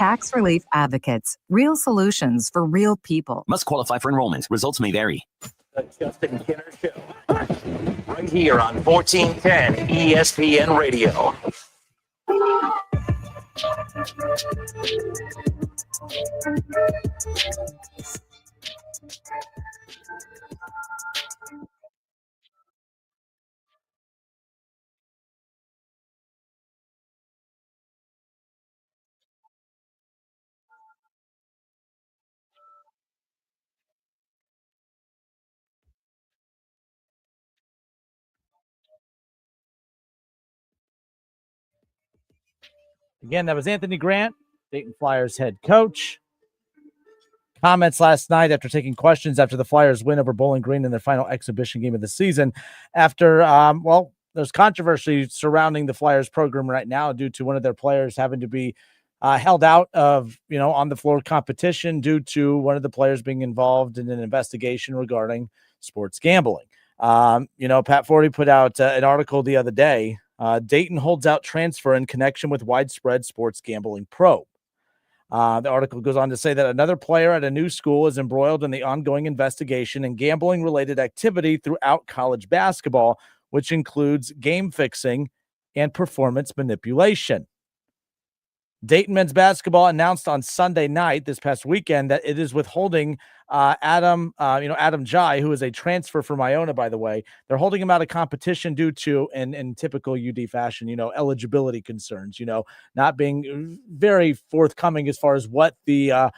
Tax Relief Advocates. Real solutions for real people. Must qualify for enrollment. Results may vary. The Justin Kinner Show. Right here on 1410 ESPN Radio. Again, that was Anthony Grant, Dayton Flyers head coach. Comments last night after taking questions after the Flyers win over Bowling Green in their final exhibition game of the season. After, there's controversy surrounding the Flyers program right now due to one of their players having to be held out of, on the floor competition due to one of the players being involved in an investigation regarding sports gambling. Pat Forty put out an article the other day. Dayton holds out transfer in connection with widespread sports gambling probe. The article goes on to say that another player at a new school is embroiled in the ongoing investigation and gambling-related activity throughout college basketball, which includes game fixing and performance manipulation. Dayton men's basketball announced on Sunday night this past weekend that it is withholding Adam Njie, who is a transfer from Iona, by the way. They're holding him out of competition due to, in typical UD fashion, eligibility concerns, not being very forthcoming as far as what the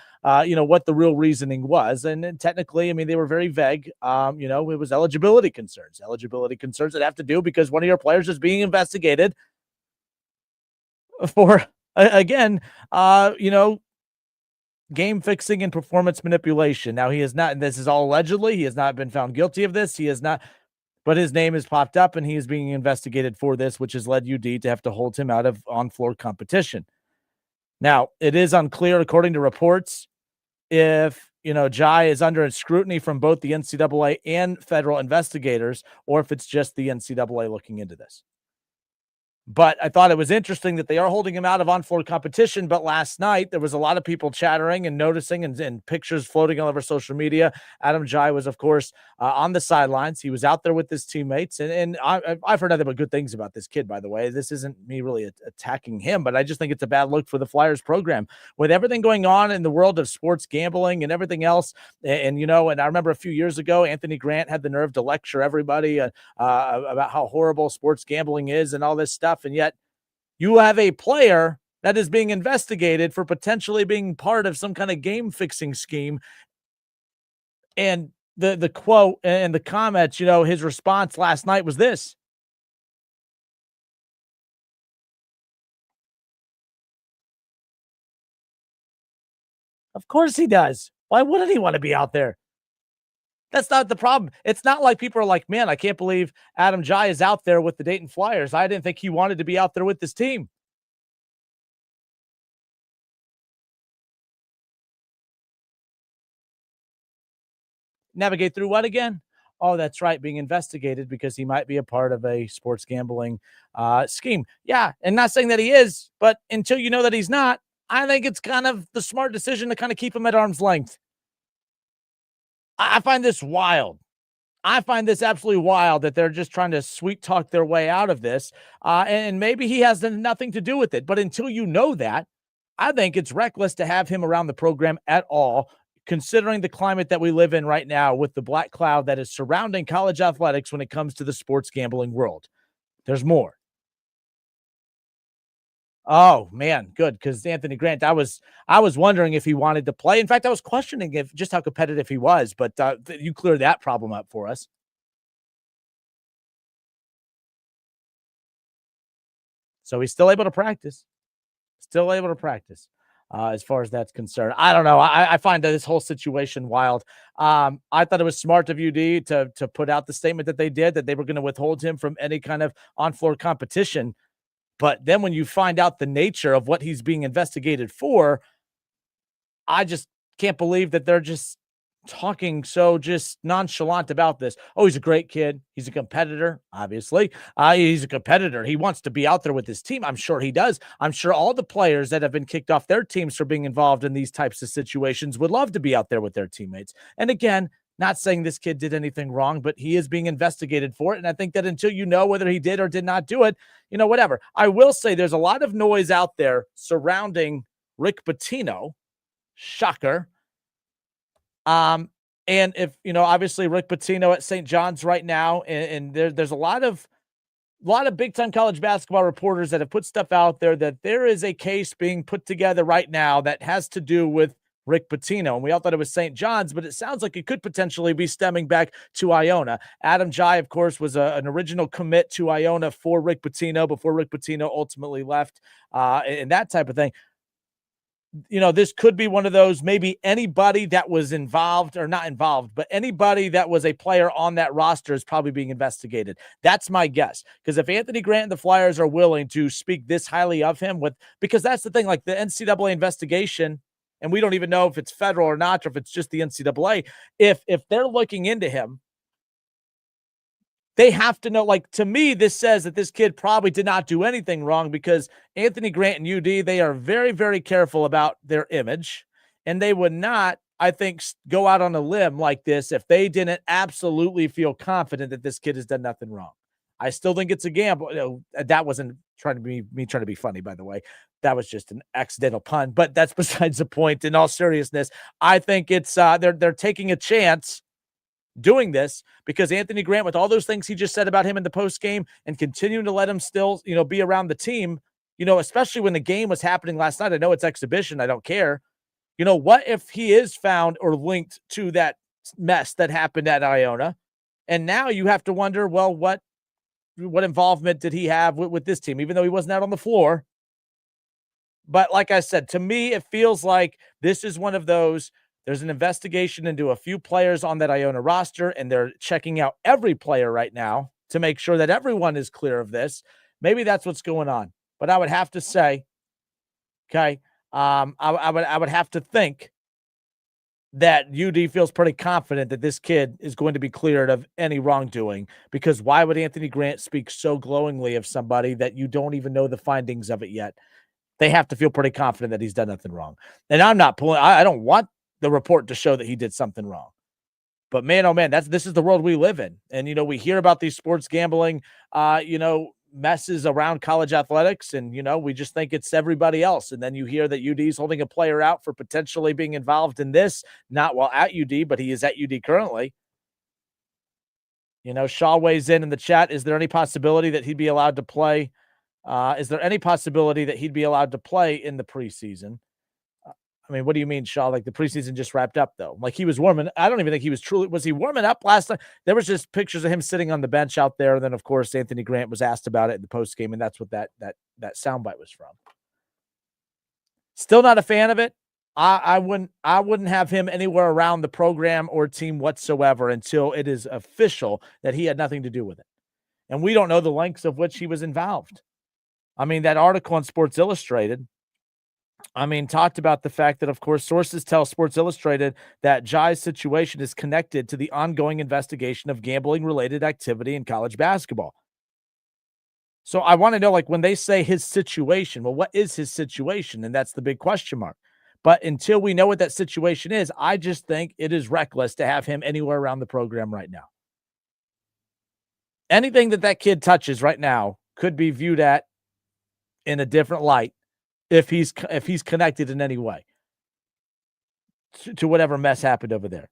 real reasoning was. And technically, they were very vague. It was eligibility concerns that have to do because one of your players is being investigated for, again, game fixing and performance manipulation. Now, he is not, and this is all allegedly, he has not been found guilty of this. He has not, but his name has popped up and he is being investigated for this, which has led UD to have to hold him out of on-floor competition. Now, it is unclear, according to reports, if, Njie is under scrutiny from both the NCAA and federal investigators, or if it's just the NCAA looking into this. But I thought it was interesting that they are holding him out of on-floor competition. But last night, there was a lot of people chattering and noticing and pictures floating all over social media. Adam Njie was, of course, on the sidelines. He was out there with his teammates. And I've heard nothing but good things about this kid, by the way. This isn't me really attacking him, but I just think it's a bad look for the Flyers program. With everything going on in the world of sports gambling and everything else, and I remember a few years ago, Anthony Grant had the nerve to lecture everybody about how horrible sports gambling is and all this stuff. And yet you have a player that is being investigated for potentially being part of some kind of game fixing scheme. And the quote and the comments, his response last night was this: of course he does. Why wouldn't he want to be out there? That's not the problem. It's not like people are like, man, I can't believe Adam Njie is out there with the Dayton Flyers. I didn't think he wanted to be out there with this team. Navigate through what again? Oh, that's right. Being investigated because he might be a part of a sports gambling scheme. Yeah. And not saying that he is, but until you know that he's not, I think it's kind of the smart decision to kind of keep him at arm's length. I find this wild. I find this absolutely wild that they're just trying to sweet talk their way out of this. And maybe he has nothing to do with it. But until you know that, I think it's reckless to have him around the program at all, considering the climate that we live in right now with the black cloud that is surrounding college athletics when it comes to the sports gambling world. There's more. Oh man, good. Because Anthony Grant, I was wondering if he wanted to play. In fact, I was questioning if just how competitive he was, but you cleared that problem up for us. So he's still able to practice. As far as that's concerned. I don't know. I find that this whole situation wild. I thought it was smart of UD to put out the statement that they did, that they were going to withhold him from any kind of on-floor competition. But then when you find out the nature of what he's being investigated for, I just can't believe that they're just talking so just nonchalant about this. Oh, he's a great kid. He's a competitor, obviously. He's a competitor. He wants to be out there with his team. I'm sure he does. I'm sure all the players that have been kicked off their teams for being involved in these types of situations would love to be out there with their teammates. And again, not saying this kid did anything wrong, but he is being investigated for it. And I think that until you know whether he did or did not do it, whatever. I will say there's a lot of noise out there surrounding Rick Pitino. Shocker. And if, obviously Rick Pitino at St. John's right now, and there's a lot of big time college basketball reporters that have put stuff out there that there is a case being put together right now that has to do with Rick Pitino. And we all thought it was St. John's, but it sounds like it could potentially be stemming back to Iona. Adam Njie, of course, was an original commit to Iona for Rick Pitino before Rick Pitino ultimately left, and that type of thing. This could be one of those, maybe anybody that was involved or not involved, but anybody that was a player on that roster is probably being investigated. That's my guess. Because if Anthony Grant and the Flyers are willing to speak this highly of him because that's the thing, like the NCAA investigation, and we don't even know if it's federal or not, or if it's just the NCAA, if they're looking into him, they have to know, like, to me, this says that this kid probably did not do anything wrong because Anthony Grant and UD, they are very, very careful about their image, and they would not, I think, go out on a limb like this if they didn't absolutely feel confident that this kid has done nothing wrong. I still think it's a gamble. That wasn't trying to be funny, by the way. That was just an accidental pun, but that's besides the point. In all seriousness, I think it's they're taking a chance doing this because Anthony Grant, with all those things he just said about him in the post game and continuing to let him still, be around the team, especially when the game was happening last night. I know it's exhibition. I don't care. What if he is found or linked to that mess that happened at Iona? And now you have to wonder, well, what involvement did he have with this team, even though he wasn't out on the floor? But like I said, to me, it feels like this is one of those. There's an investigation into a few players on that Iona roster, and they're checking out every player right now to make sure that everyone is clear of this. Maybe that's what's going on. But I would have to say, okay, I would have to think that UD feels pretty confident that this kid is going to be cleared of any wrongdoing, because why would Anthony Grant speak so glowingly of somebody that you don't even know the findings of it yet? They have to feel pretty confident that he's done nothing wrong. And I'm not pulling, I don't want the report to show that he did something wrong. But man, oh man, this is the world we live in. And, we hear about these sports gambling, messes around college athletics. And, we just think it's everybody else. And then you hear that UD is holding a player out for potentially being involved in this, not while at UD, but he is at UD currently. Shaw weighs in the chat. Is there any possibility that he'd be allowed to play? Is there any possibility that he'd be allowed to play in the preseason? I mean, what do you mean, Shaw? Like the preseason just wrapped up, though. Like he was warming. I don't even think he was truly. Was he warming up last time? There was just pictures of him sitting on the bench out there. And then, of course, Anthony Grant was asked about it in the post game, and that's what that soundbite was from. Still not a fan of it. I wouldn't have him anywhere around the program or team whatsoever until it is official that he had nothing to do with it, and we don't know the lengths of which he was involved. I mean, that article on Sports Illustrated, talked about the fact that, of course, sources tell Sports Illustrated that Njie's situation is connected to the ongoing investigation of gambling-related activity in college basketball. So I want to know, like, when they say his situation, well, what is his situation? And that's the big question mark. But until we know what that situation is, I just think it is reckless to have him anywhere around the program right now. Anything that kid touches right now could be viewed at in a different light if he's connected in any way to whatever mess happened over there.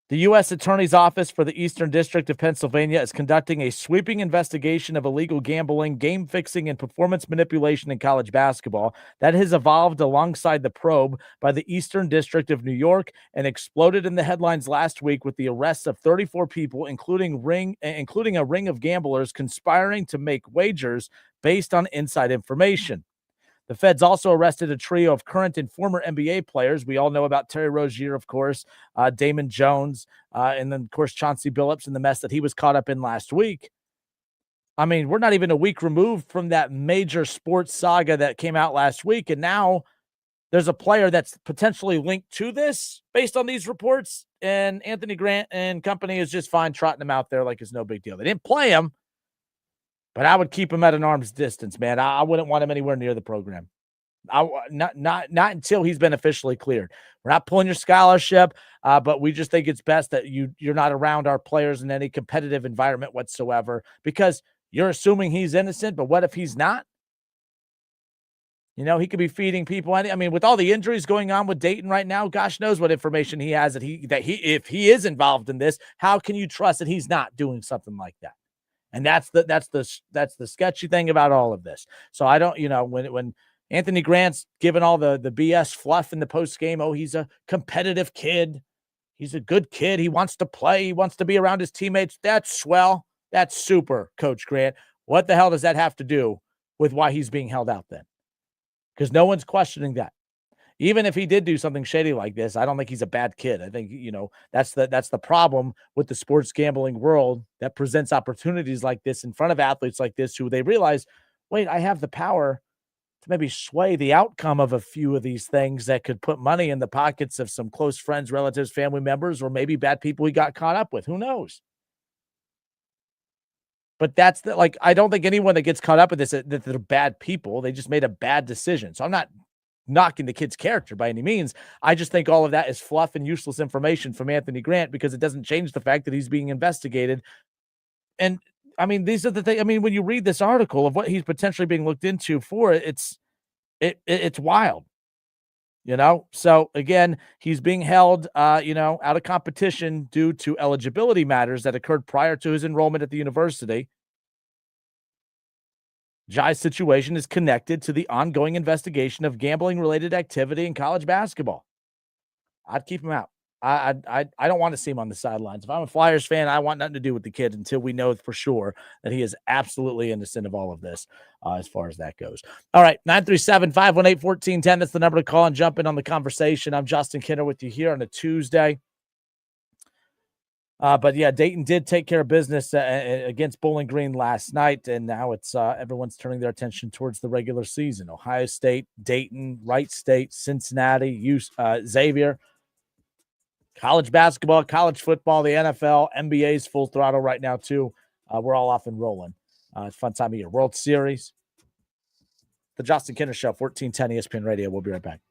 The U.S. Attorney's Office for the Eastern District of Pennsylvania is conducting a sweeping investigation of illegal gambling, game fixing, and performance manipulation in college basketball that has evolved alongside the probe by the Eastern District of New York and exploded in the headlines last week with the arrests of 34 people, including a ring of gamblers conspiring to make wagers based on inside information. The feds also arrested a trio of current and former NBA players. We all know about Terry Rozier, of course, Damon Jones, and then, of course, Chauncey Billups and the mess that he was caught up in last week. I mean, we're not even a week removed from that major sports saga that came out last week, and now there's a player that's potentially linked to this based on these reports, and Anthony Grant and company is just fine trotting him out there like it's no big deal. They didn't play him, but I would keep him at an arm's distance, man. I wouldn't want him anywhere near the program. Not until he's been officially cleared. We're not pulling your scholarship, but we just think it's best that you're not around our players in any competitive environment whatsoever, because you're assuming he's innocent. But what if he's not? You know, he could be feeding people. I mean, with all the injuries going on with Dayton right now, gosh knows what information he has that if he is involved in this, how can you trust that he's not doing something like that? And that's the sketchy thing about all of this. So I don't, when Anthony Grant's given all the BS fluff in the post game, oh, he's a competitive kid, he's a good kid, he wants to play, he wants to be around his teammates. That's swell. That's super, Coach Grant. What the hell does that have to do with why he's being held out then? Because no one's questioning that. Even if he did do something shady like this, I don't think he's a bad kid. I think, that's the problem with the sports gambling world that presents opportunities like this in front of athletes like this, who they realize, wait, I have the power to maybe sway the outcome of a few of these things that could put money in the pockets of some close friends, relatives, family members, or maybe bad people he got caught up with. Who knows? But I don't think anyone that gets caught up with this, that they're bad people. They just made a bad decision. So I'm not knocking the kid's character by any means. I just think all of that is fluff and useless information from Anthony Grant, because it doesn't change the fact that he's being investigated. And I mean, these are the things. I mean, when you read this article of what he's potentially being looked into for, it's wild. So again, he's being held, out of competition due to eligibility matters that occurred prior to his enrollment at the university. Njie's situation is connected to the ongoing investigation of gambling-related activity in college basketball. I'd keep him out. I don't want to see him on the sidelines. If I'm a Flyers fan, I want nothing to do with the kid until we know for sure that he is absolutely innocent of all of this, as far as that goes. All right, 937-518-1410. That's the number to call and jump in on the conversation. I'm Justin Kinner with you here on a Tuesday. But yeah, Dayton did take care of business against Bowling Green last night, and now it's everyone's turning their attention towards the regular season. Ohio State, Dayton, Wright State, Cincinnati, Xavier. College basketball, college football, the NFL, NBA's full throttle right now too. We're all off and rolling. It's a fun time of year. World Series. The Justin Kinner Show, 1410 ESPN Radio. We'll be right back.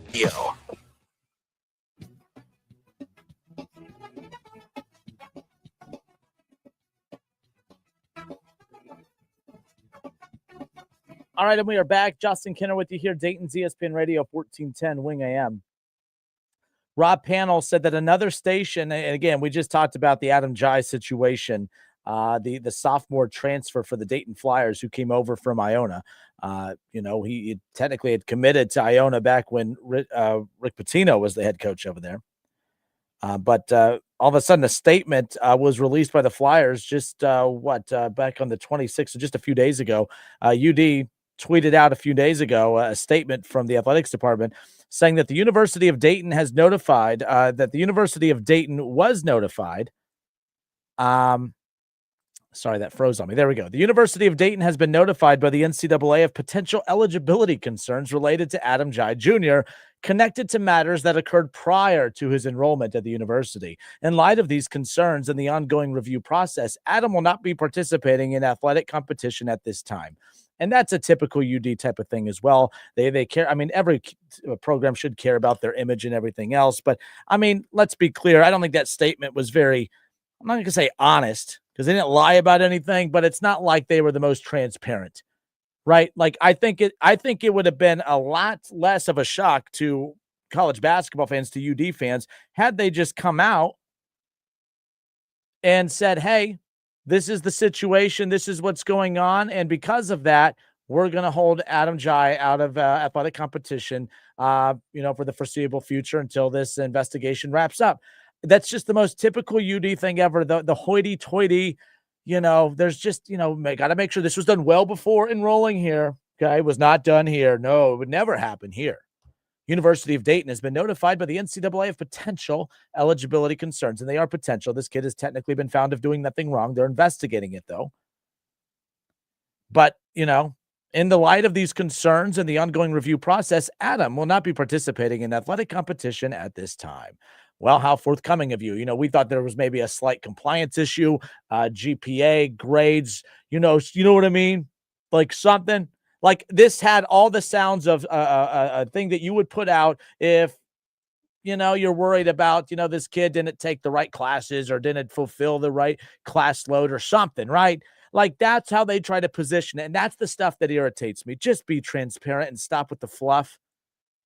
Radio. All right, and we are back. Justin Kinner with you here, Dayton's ESPN Radio, 1410 Wing AM. Rob Panel said that another station, and again, we just talked about the Adam Njie situation, the sophomore transfer for the Dayton Flyers who came over from Iona. He technically had committed to Iona back when Rick Pitino was the head coach over there. But all of a sudden, a statement was released by the Flyers just back on the 26th, so just a few days ago. UD tweeted out a few days ago a statement from the athletics department saying that the University of Dayton has notified that the University of Dayton was notified. Sorry, that froze on me. There we go. The University of Dayton has been notified by the NCAA of potential eligibility concerns related to Adam Njie Jr., connected to matters that occurred prior to his enrollment at the university. In light of these concerns and the ongoing review process, Adam will not be participating in athletic competition at this time. And that's a typical UD type of thing as well. They care. I mean, every program should care about their image and everything else. But, I mean, let's be clear. I don't think that statement was very, I'm not going to say honest, because they didn't lie about anything, but it's not like they were the most transparent, right? Like, I think it would have been a lot less of a shock to college basketball fans, to UD fans, had they just come out and said, hey, this is the situation, this is what's going on, and because of that, we're going to hold Adam Njie out of athletic competition, for the foreseeable future until this investigation wraps up. That's just the most typical UD thing ever. The hoity-toity, there's just, got to make sure this was done well before enrolling here. Okay, it was not done here. No, it would never happen here. University of Dayton has been notified by the NCAA of potential eligibility concerns, and they are potential. This kid has technically been found of doing nothing wrong. They're investigating it, though. But, in the light of these concerns and the ongoing review process, Adam will not be participating in athletic competition at this time. Well, how forthcoming of you. We thought there was maybe a slight compliance issue, GPA, grades, you know what I mean? Like something. Like this had all the sounds of a thing that you would put out if, you're worried about, this kid didn't take the right classes or didn't fulfill the right class load or something, right? Like that's how they try to position it. And that's the stuff that irritates me. Just be transparent and stop with the fluff.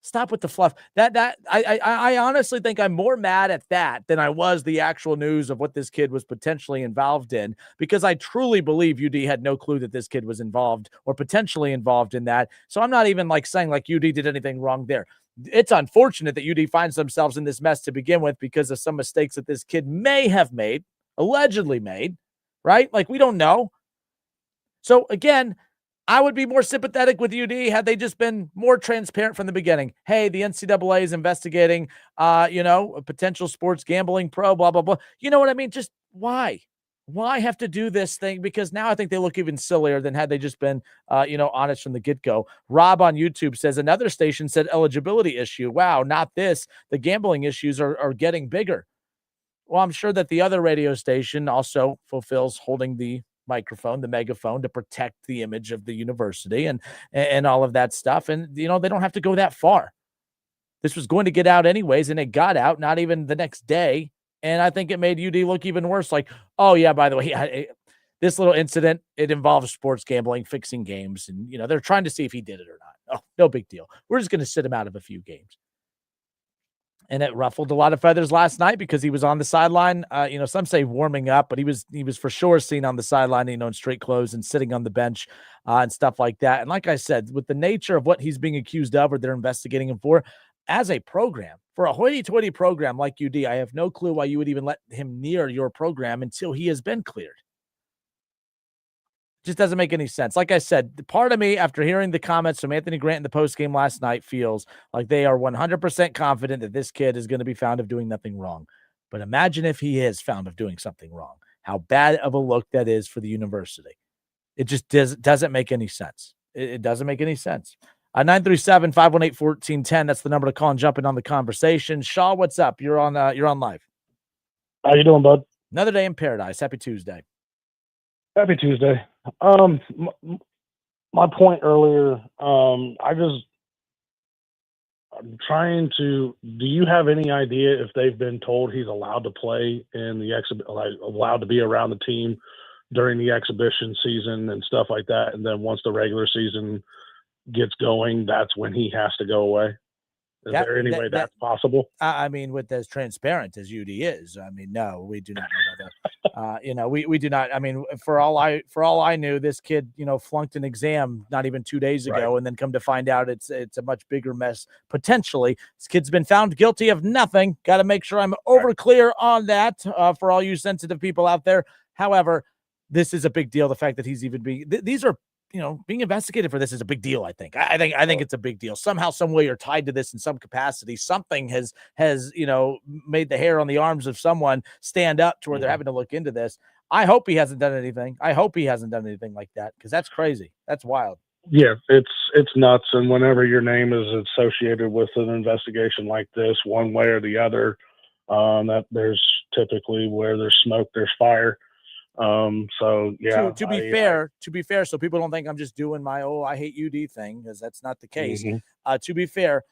Stop with the fluff. I honestly think I'm more mad at that than I was the actual news of what this kid was potentially involved in, because I truly believe UD had no clue that this kid was involved or potentially involved in that. So I'm not even saying UD did anything wrong there. It's unfortunate that UD finds themselves in this mess to begin with because of some mistakes that this kid may have made, allegedly made, right? We don't know. So again, I would be more sympathetic with UD had they just been more transparent from the beginning. Hey, the NCAA is investigating, a potential sports gambling pro, blah, blah, blah. You know what I mean? Just why? Why have to do this thing? Because now I think they look even sillier than had they just been, honest from the get-go. Rob on YouTube says another station said eligibility issue. Wow, not this. The gambling issues are getting bigger. Well, I'm sure that the other radio station also fulfills holding the microphone, the megaphone, to protect the image of the university and all of that stuff. And, they don't have to go that far. This was going to get out anyways, and it got out not even the next day. And I think it made UD look even worse. Oh, yeah, by the way, this little incident, it involves sports gambling, fixing games. And, they're trying to see if he did it or not. Oh, no big deal. We're just going to sit him out of a few games. And it ruffled a lot of feathers last night because he was on the sideline. Some say warming up, but he was for sure seen on the sideline, in straight clothes and sitting on the bench and stuff like that. And like I said, with the nature of what he's being accused of or they're investigating him for, as a program, for a hoity-toity program like UD, I have no clue why you would even let him near your program until he has been cleared. Just doesn't make any sense. Like I said, part of me, after hearing the comments from Anthony Grant in the postgame last night, feels like they are 100% confident that this kid is going to be found of doing nothing wrong. But imagine if he is found of doing something wrong. How bad of a look that is for the university. It just doesn't make any sense. It doesn't make any sense. 937-518-1410. That's the number to call and jump in on the conversation. Shaw, what's up? You're on live. How you doing, bud? Another day in paradise. Happy Tuesday. Happy Tuesday. My point earlier, I trying to. Do you have any idea if they've been told he's allowed to play in the allowed to be around the team during the exhibition season and stuff like that? And then once the regular season gets going, that's when he has to go away. Is there any way that's possible? I mean, with as transparent as UD is, I mean, no, we do not know that. We do not. I mean, for all I knew, this kid, flunked an exam not even 2 days ago, and then come to find out it's a much bigger mess potentially. This kid's been found guilty of nothing. Got to make sure I'm over clear on that for all you sensitive people out there. However, this is a big deal. The fact that he's even these are. Being investigated for this is a big deal. I think it's a big deal. Somehow, some way, you're tied to this in some capacity. Something has made the hair on the arms of someone stand up to where they're having to look into this. I hope he hasn't done anything. I hope he hasn't done anything like that, because that's crazy. That's wild. Yeah, it's nuts. And whenever your name is associated with an investigation like this, one way or the other, that there's typically where there's smoke, there's fire. So yeah, to be fair, so people don't think I'm just doing my I hate UD thing, because that's not the case. To be fair,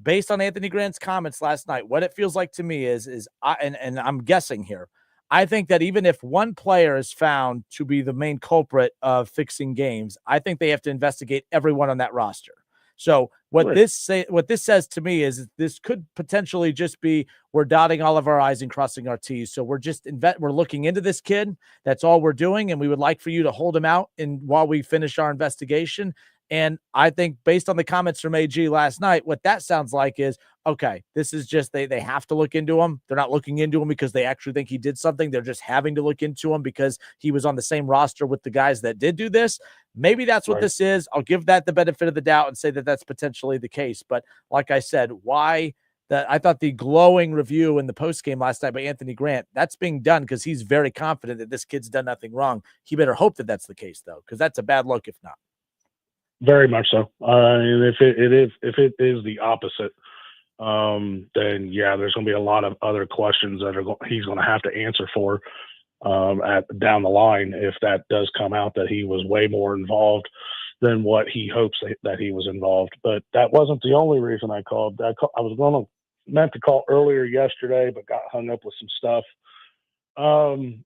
based on Anthony Grant's comments last night, what it feels like to me is I'm guessing here, I think that even if one player is found to be the main culprit of fixing games, I think they have to investigate everyone on that roster. So what this says to me is this could potentially just be we're dotting all of our I's and crossing our T's. So we're just we're looking into this kid. That's all we're doing, and we would like for you to hold him out while we finish our investigation. And I think based on the comments from AG last night, what that sounds like is, okay, this is just they have to look into him. They're not looking into him because they actually think he did something. They're just having to look into him because he was on the same roster with the guys that did do this. Maybe that's what this is. I'll give that the benefit of the doubt and say that that's potentially the case. But like I said, I thought the glowing review in the post game last night by Anthony Grant, that's being done because he's very confident that this kid's done nothing wrong. He better hope that that's the case, though, because that's a bad look if not. Very much so. And if it is the opposite, then yeah, there's going to be a lot of other questions that he's going to have to answer for down the line if that does come out that he was way more involved than what he hopes that he was involved. But that wasn't the only reason I called. I was meant to call earlier yesterday, but got hung up with some stuff.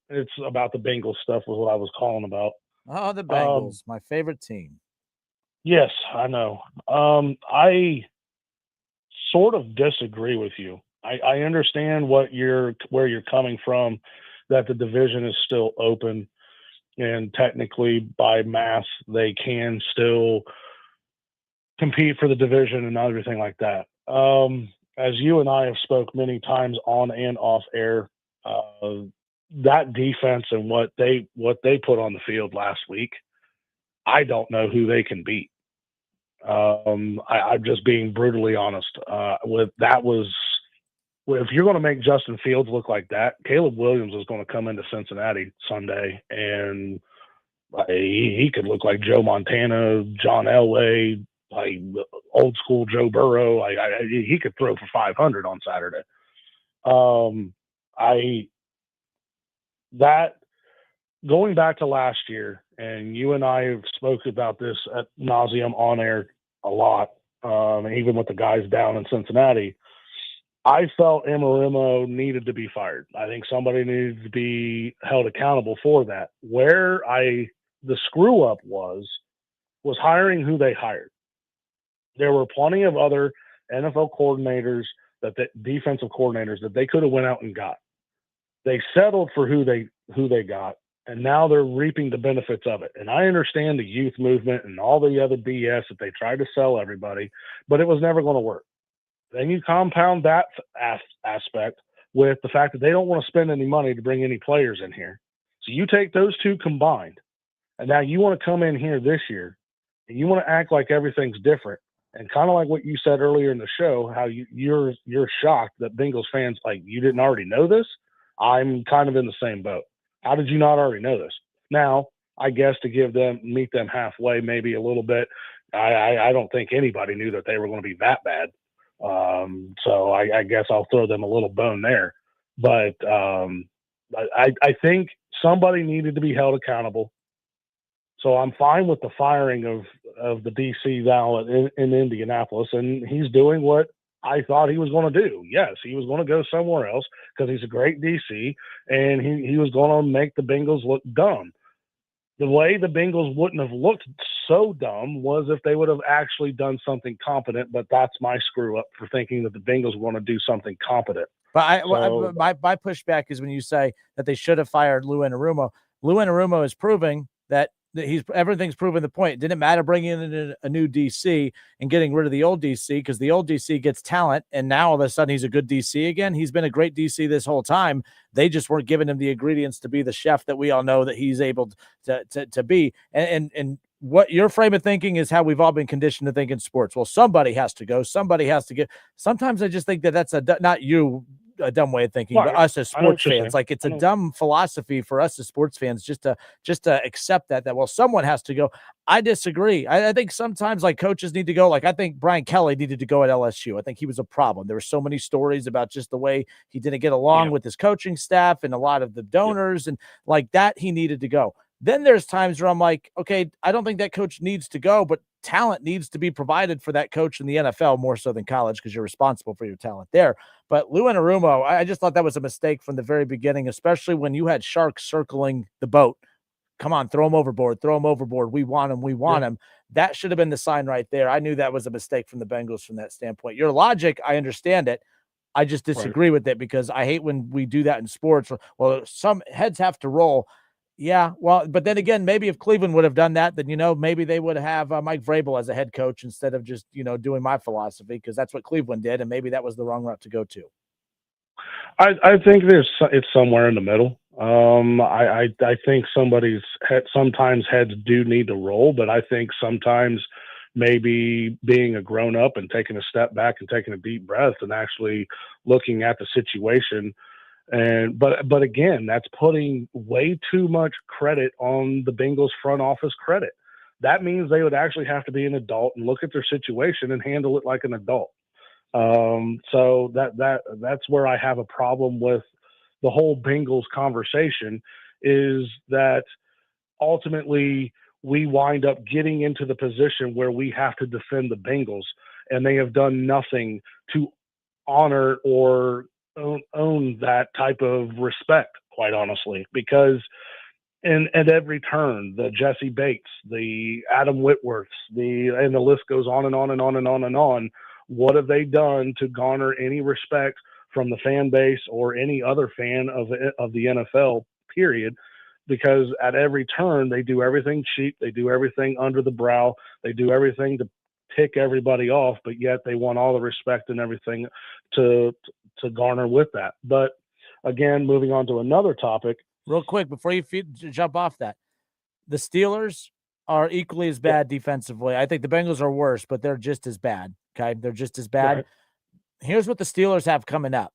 It's about the Bengals stuff was what I was calling about. Oh, the Bengals, my favorite team. Yes, I know. I sort of disagree with you. I understand where you're coming from, that the division is still open, and technically by math they can still compete for the division and everything like that. As you and I have spoke many times on and off air, that defense and what they put on the field last week, I don't know who they can beat. I'm just being brutally honest. If you're going to make Justin Fields look like that, Caleb Williams is going to come into Cincinnati Sunday, and he could look like Joe Montana, John Elway, like old school Joe Burrow. He could throw for 500 on Saturday. Going back to last year, and you and I have spoken about this ad nauseum on air a lot, even with the guys down in Cincinnati, I felt Amarimo needed to be fired. I think somebody needed to be held accountable for that. Where the screw up was hiring who they hired. There were plenty of other NFL coordinators, defensive coordinators that they could have went out and got. They settled for who they got, and now they're reaping the benefits of it. And I understand the youth movement and all the other BS that they tried to sell everybody, but it was never going to work. Then you compound that aspect with the fact that they don't want to spend any money to bring any players in here. So you take those two combined, and now you want to come in here this year, and you want to act like everything's different. And kind of like what you said earlier in the show, how you're shocked that Bengals fans, like, you didn't already know this. I'm kind of in the same boat. How did you not already know this? Now, I guess to meet them halfway, maybe a little bit. I don't think anybody knew that they were going to be that bad. So I guess I'll throw them a little bone there. But I think somebody needed to be held accountable. So I'm fine with the firing of the DC now in Indianapolis, and he's doing what I thought he was going to do. Yes, he was going to go somewhere else because he's a great DC, and he was going to make the Bengals look dumb. The way the Bengals wouldn't have looked so dumb was if they would have actually done something competent, but that's my screw up for thinking that the Bengals want to do something competent. But my pushback is when you say that they should have fired Lou Anarumo. Lou Anarumo is proving that everything's proven the point. It didn't matter bringing in a new DC and getting rid of the old DC because the old DC gets talent, and now all of a sudden he's a good DC again. He's been a great DC this whole time. They just weren't giving him the ingredients to be the chef that we all know that he's able to be. And what your frame of thinking is how we've all been conditioned to think in sports. Well, somebody has to go. Somebody has to get. Sometimes I just think that that's not you. A dumb way of thinking, but us as sports fans, like it's a dumb philosophy for us as sports fans just to accept that well, someone has to go. I disagree. I think sometimes like coaches need to go. Like I think Brian Kelly needed to go at LSU. I think he was a problem. There were so many stories about just the way he didn't get along with his coaching staff and a lot of the donors and like that he needed to go. Then there's times where I'm like, okay, I don't think that coach needs to go, but talent needs to be provided for that coach in the NFL more so than college because you're responsible for your talent there. But Lou Anarumo, I just thought that was a mistake from the very beginning, especially when you had sharks circling the boat. Come on, throw him overboard. We want him. That should have been the sign right there. I knew that was a mistake from the Bengals from that standpoint. Your logic, I understand it. I just disagree with it because I hate when we do that in sports. Well, some heads have to roll. Yeah, well, but then again, maybe if Cleveland would have done that, then, maybe they would have Mike Vrabel as a head coach instead of just, doing my philosophy because that's what Cleveland did, and maybe that was the wrong route to go to. I think it's somewhere in the middle. I think sometimes heads do need to roll, but I think sometimes maybe being a grown up and taking a step back and taking a deep breath and actually looking at the situation. But again, that's putting way too much credit on the Bengals front office credit. That means they would actually have to be an adult and look at their situation and handle it like an adult. So that's where I have a problem with the whole Bengals conversation is that ultimately we wind up getting into the position where we have to defend the Bengals, and they have done nothing to honor or own that type of respect, quite honestly, because at every turn, the Jesse Bates, the Adam Whitworths, and the list goes on and on and on and on and on. What have they done to garner any respect from the fan base or any other fan of the NFL, period? Because at every turn, they do everything cheap. They do everything under the brow. They do everything to tick everybody off, but yet they want all the respect and everything to garner with that. But again, moving on to another topic. Real quick, before you jump off that, the Steelers are equally as bad defensively. I think the Bengals are worse, but they're just as bad. Okay. They're just as bad. Right. Here's what the Steelers have coming up.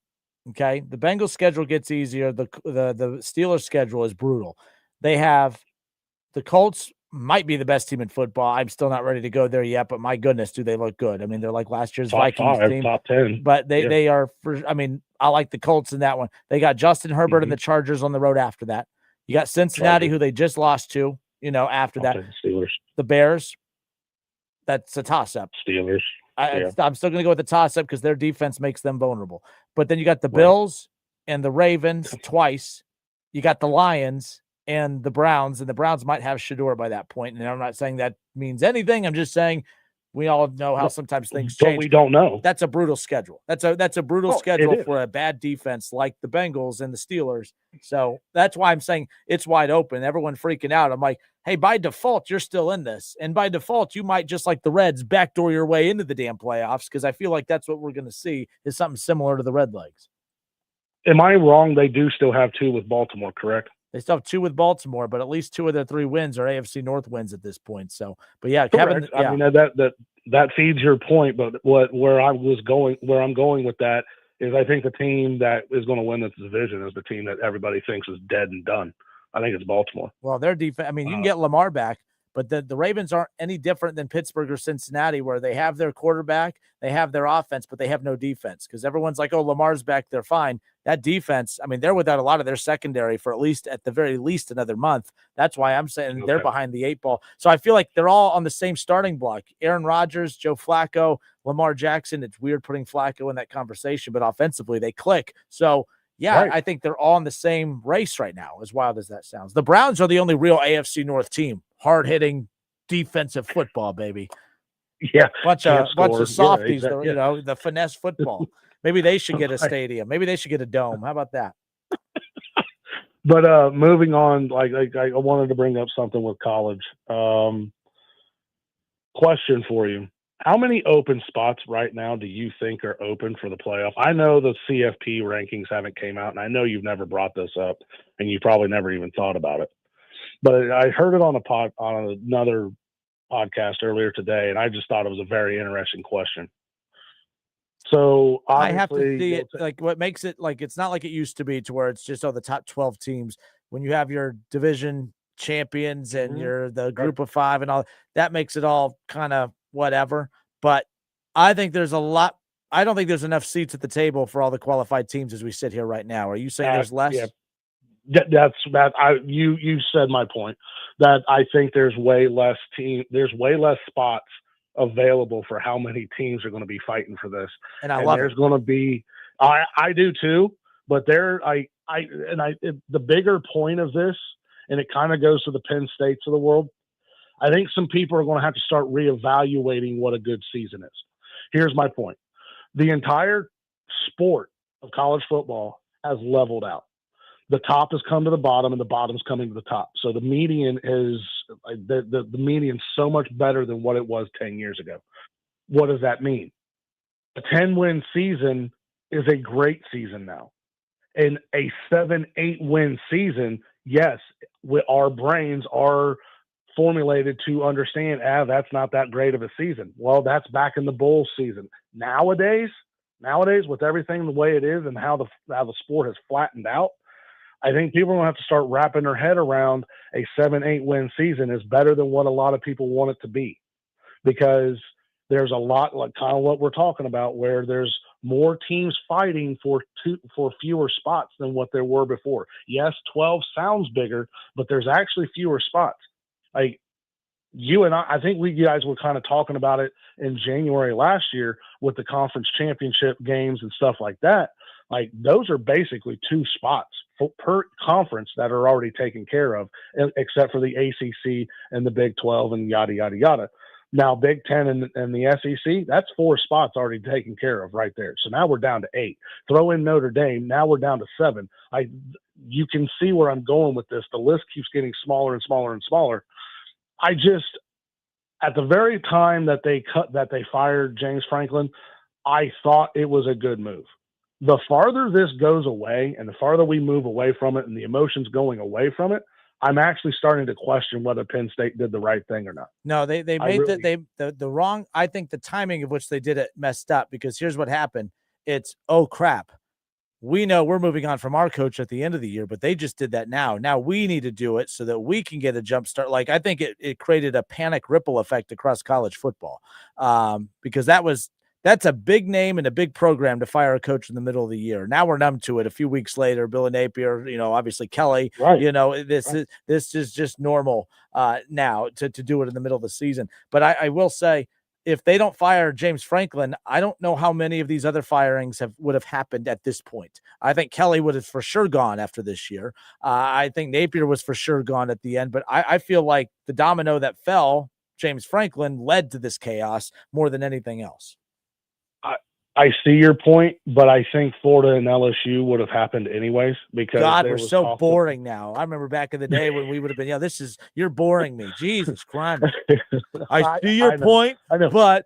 Okay. The Bengals schedule gets easier. The Steelers schedule is brutal. They have the Colts might be the best team in football. I'm still not ready to go there yet, but my goodness, do they look good? I mean, they're like last year's Vikings team, top 10, but they are. I like the Colts in that one. They got Justin Herbert and the Chargers on the road after that. You got Cincinnati, who they just lost to. After that, Steelers, the Bears. That's a toss-up. Steelers. I'm still going to go with the toss-up because their defense makes them vulnerable. But then you got the Bills and the Ravens twice. You got the Lions and the Browns might have Shador by that point. And I'm not saying that means anything. I'm just saying we all know how sometimes things change. But we don't know. That's a brutal schedule. That's a brutal schedule for a bad defense like the Bengals and the Steelers. So that's why I'm saying it's wide open. Everyone freaking out. I'm like, hey, by default, you're still in this. And by default, you might, just like the Reds, backdoor your way into the damn playoffs, because I feel like that's what we're going to see is something similar to the Redlegs. Am I wrong? They do still have 2 with Baltimore, correct? They still have 2 with Baltimore, but at least 2 of their 3 wins are AFC North wins at this point. So, but yeah, correct. Kevin. Yeah. I mean, that feeds your point, but where I'm going with that is I think the team that is going to win this division is the team that everybody thinks is dead and done. I think it's Baltimore. Well, their defense. I mean, you can get Lamar back, But the Ravens aren't any different than Pittsburgh or Cincinnati, where they have their quarterback, they have their offense, but they have no defense because everyone's like, oh, Lamar's back, they're fine. That defense, I mean, they're without a lot of their secondary for at the very least, another month. That's why I'm saying they're behind the 8 ball. So I feel like they're all on the same starting block. Aaron Rodgers, Joe Flacco, Lamar Jackson. It's weird putting Flacco in that conversation, but offensively they click. So yeah, right. I think they're all in the same race right now, as wild as that sounds. The Browns are the only real AFC North team. Hard-hitting defensive football, baby. Yeah. Bunch of softies, yeah, exactly. You know, the finesse football. Maybe they should get a stadium. Maybe they should get a dome. How about that? But moving on, like I wanted to bring up something with college. Question for you. How many open spots right now do you think are open for the playoff? I know the CFP rankings haven't came out, and I know you've never brought this up, and you probably never even thought about it. But I heard it on another podcast earlier today, and I just thought it was a very interesting question. So I have to see it. Like what makes it like it's not like it used to be, to where it's just the top 12 teams. When you have your division champions and you're the group of 5 and all, that makes it all kind of whatever. But I think there's a lot. I don't think there's enough seats at the table for all the qualified teams as we sit here right now. Are you saying there's less? Yeah. You said my point, that I think there's way less spots available for how many teams are going to be fighting for this. And there's going to be, I do too, but the bigger point of this, and it kind of goes to the Penn States of the world, I think some people are going to have to start reevaluating what a good season is. Here's my point. The entire sport of college football has leveled out. The top has come to the bottom and the bottom's coming to the top. So the median is the median's so much better than what it was 10 years ago. What does that mean? A 10-win season is a great season now. And a 7-8 win season, yes, our brains are formulated to understand, that's not that great of a season. Well, that's back in the bowl season. Nowadays, with everything the way it is and how the sport has flattened out, I think people are going to have to start wrapping their head around a 7-8 win season is better than what a lot of people want it to be, because there's a lot, like kind of what we're talking about, where there's more teams fighting for fewer spots than what there were before. Yes, 12 sounds bigger, but there's actually fewer spots. Like you and I think you guys were kind of talking about it in January last year with the conference championship games and stuff like that. Like those are basically 2 spots per conference that are already taken care of, except for the ACC and the Big 12 and yada, yada, yada. Now, Big 10 and the SEC, that's 4 spots already taken care of right there. So now we're down to 8. Throw in Notre Dame, now we're down to 7. You can see where I'm going with this. The list keeps getting smaller and smaller and smaller. At the very time that they fired James Franklin, I thought it was a good move. The farther this goes away and the farther we move away from it and the emotions going away from it, I'm actually starting to question whether Penn State did the right thing or not. No, they made the wrong. I think the timing of which they did it messed up, because here's what happened. It's, oh crap, we know we're moving on from our coach at the end of the year, but they just did that now. Now we need to do it so that we can get a jump start. Like I think it created a panic ripple effect across college football, because that's a big name and a big program to fire a coach in the middle of the year. Now we're numb to it. A few weeks later, Bill Napier, obviously Kelly, right. This is just normal now to do it in the middle of the season. But I will say, if they don't fire James Franklin, I don't know how many of these other firings would have happened at this point. I think Kelly would have for sure gone after this year. I think Napier was for sure gone at the end, but I feel like the domino that fell, James Franklin, led to this chaos more than anything else. I see your point, but I think Florida and LSU would have happened anyways, because God, we're so boring now. I remember back in the day when we would have been, you're boring me. Jesus Christ. I see your point, but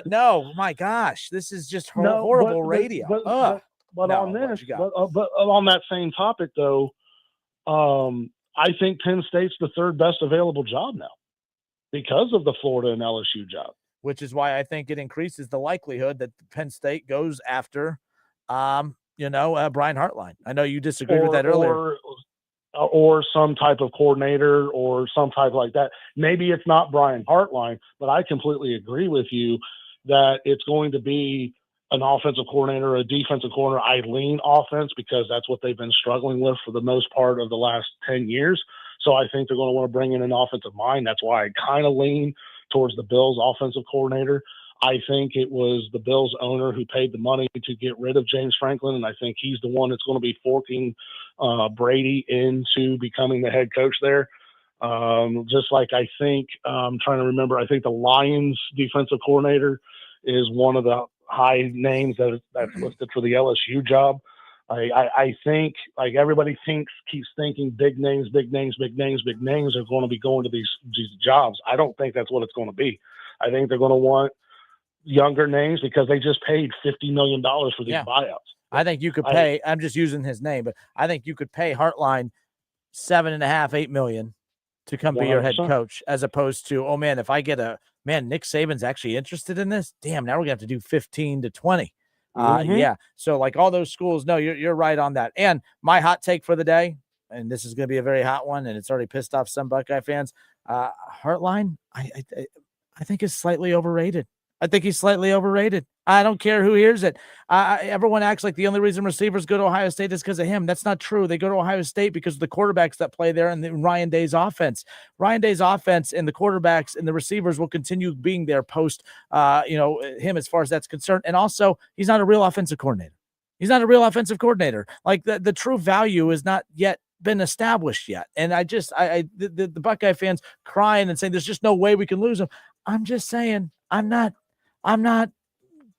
no, my gosh, this is just horrible radio. But on that same topic though, I think Penn State's the 3rd best available job now because of the Florida and LSU job. Which is why I think it increases the likelihood that Penn State goes after, Brian Hartline. I know you disagreed with that earlier. or some type of coordinator or some type like that. Maybe it's not Brian Hartline, but I completely agree with you that it's going to be an offensive coordinator, a defensive coordinator. I lean offense because that's what they've been struggling with for the most part of the last 10 years. So I think they're going to want to bring in an offensive mind. That's why I kind of lean towards the Bills offensive coordinator. I think it was the Bills owner who paid the money to get rid of James Franklin, and I think he's the one that's going to be forking Brady into becoming the head coach there. Just like I think, I'm trying to remember, I think the Lions defensive coordinator is one of the high names that's listed for the LSU job. I think, like, everybody keeps thinking big names are going to be going to these jobs. I don't think that's what it's going to be. I think they're going to want younger names because they just paid $50 million for these buyouts. I think you could pay, I'm just using his name, but I think you could pay Hartline $7.5-8 million to come 100%. Be your head coach, as opposed to, oh man, if I get Nick Saban's actually interested in this. Damn, now we're gonna have to do 15 to 20. Yeah. So like all those schools, no, you're right on that. And my hot take for the day, and this is gonna be a very hot one, and it's already pissed off some Buckeye fans. Hartline, I think is slightly overrated. I think he's slightly overrated. I don't care who hears it. Everyone acts like the only reason receivers go to Ohio State is because of him. That's not true. They go to Ohio State because of the quarterbacks that play there and Ryan Day's offense. Ryan Day's offense and the quarterbacks and the receivers will continue being there post, him as far as that's concerned. And also, he's not a real offensive coordinator. Like the true value is not yet been established yet. And the Buckeye fans crying and saying there's just no way we can lose him. I'm just saying I'm not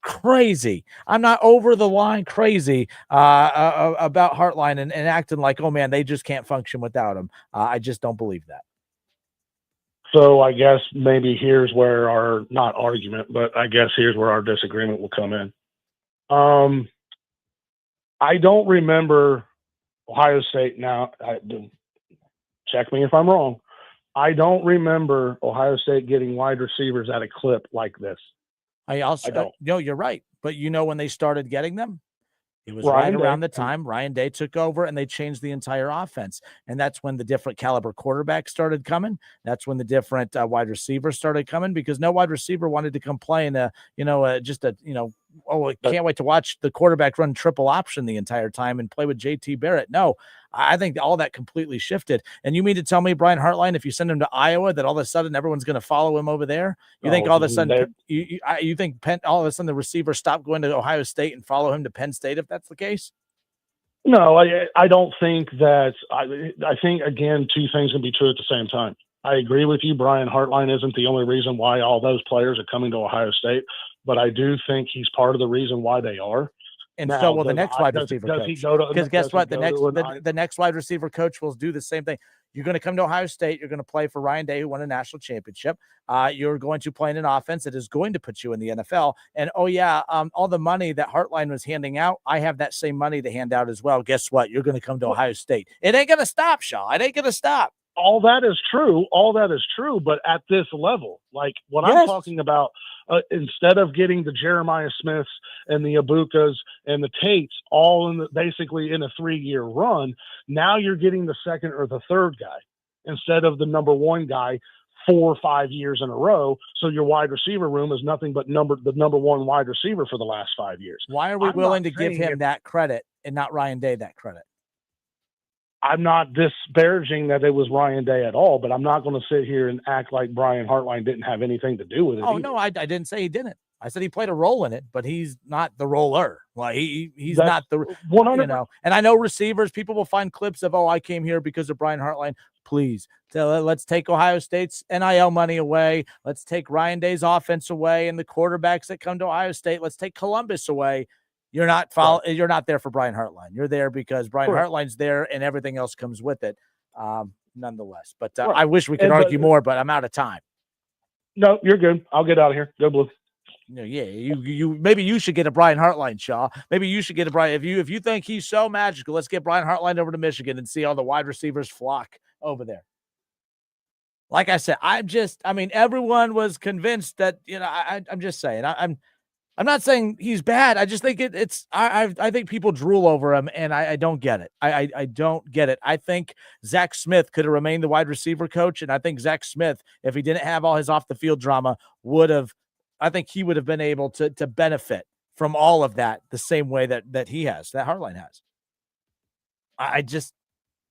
crazy. I'm not over the line crazy about Hartline and acting like, oh man, they just can't function without him. I just don't believe that. So I guess maybe here's where our, not argument, but I guess here's where our disagreement will come in. I don't remember Ohio State now. Check me if I'm wrong. I don't remember Ohio State getting wide receivers at a clip like this. I don't. No, you're right. But when they started getting them, it was right around the time Ryan Day took over and they changed the entire offense. And that's when the different caliber quarterbacks started coming. That's when the different wide receivers started coming, because no wide receiver wanted to come play in I can't wait to watch the quarterback run triple option the entire time and play with JT Barrett. No, I think all that completely shifted. And you mean to tell me, Brian Hartline, if you send him to Iowa, that all of a sudden everyone's going to follow him over there? You think all of a sudden you think all of a sudden the receivers stop going to Ohio State and follow him to Penn State if that's the case? No, I don't think that. I think, again, two things can be true at the same time. I agree with you. Brian Hartline isn't the only reason why all those players are coming to Ohio State, but I do think he's part of the reason why they are. And now, so will the next wide receiver coach. Because guess what? The next wide receiver coach will do the same thing. You're going to come to Ohio State. You're going to play for Ryan Day, who won a national championship. You're going to play in an offense that is going to put you in the NFL. And, all the money that Hartline was handing out, I have that same money to hand out as well. Guess what? You're going to come to Ohio State. It ain't going to stop, Shaw. It ain't going to stop. All that is true. But at this level, like what I'm talking about, instead of getting the Jeremiah Smiths and the Abukas and the Tates all basically in a 3-year run, now you're getting the second or the third guy instead of the number one guy 4 or 5 years in a row. So your wide receiver room is nothing but the number one wide receiver for the last 5 years. Why are we willing to give him that credit and not Ryan Day that credit? I'm not disparaging that it was Ryan Day at all, but I'm not going to sit here and act like Brian Hartline didn't have anything to do with it. Oh, no, I didn't say he didn't. I said he played a role in it, but he's not the roller. Well, he's not the 100%. And I know receivers, people will find clips of, I came here because of Brian Hartline. Please, let's take Ohio State's NIL money away. Let's take Ryan Day's offense away and the quarterbacks that come to Ohio State. Let's take Columbus away. You're not You're not there for Brian Hartline. You're there because Brian Hartline's there, and everything else comes with it. Nonetheless, but I wish we could argue more, but I'm out of time. No, you're good. I'll get out of here. Go Blue. Yeah, you maybe you should get a Brian Hartline, Shaw. Maybe you should get a Brian. If you think he's so magical, let's get Brian Hartline over to Michigan and see all the wide receivers flock over there. Like I said, everyone was convinced that I'm just saying I'm not saying he's bad. I just think I think people drool over him, and I don't get it. I don't get it. I think Zach Smith could have remained the wide receiver coach, and I think Zach Smith, if he didn't have all his off the field drama, I think he would have been able to benefit from all of that the same way that he has, that Hartline has.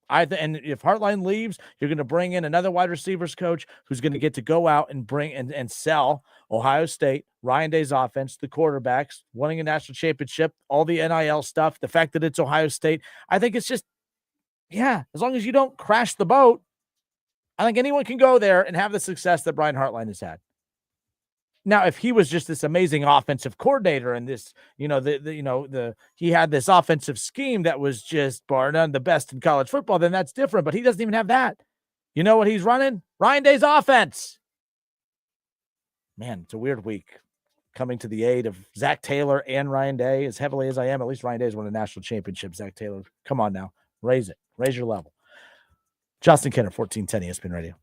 And if Hartline leaves, you're going to bring in another wide receivers coach who's going to get to go out and bring and sell Ohio State, Ryan Day's offense, the quarterbacks, winning a national championship, all the NIL stuff, the fact that it's Ohio State. I think it's just, as long as you don't crash the boat, I think anyone can go there and have the success that Brian Hartline has had. Now, if he was just this amazing offensive coordinator and this, he had this offensive scheme that was just bar none the best in college football, then that's different. But he doesn't even have that. You know what he's running? Ryan Day's offense. Man, it's a weird week coming to the aid of Zach Taylor and Ryan Day as heavily as I am. At least Ryan Day's won a national championship. Zach Taylor, come on now, raise it, raise your level. Justin Kenner, 1410 ESPN Radio.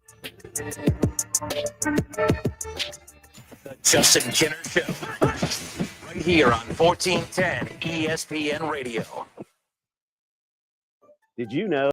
The Justin Kenner Show, right here on 1410 ESPN Radio. Did you know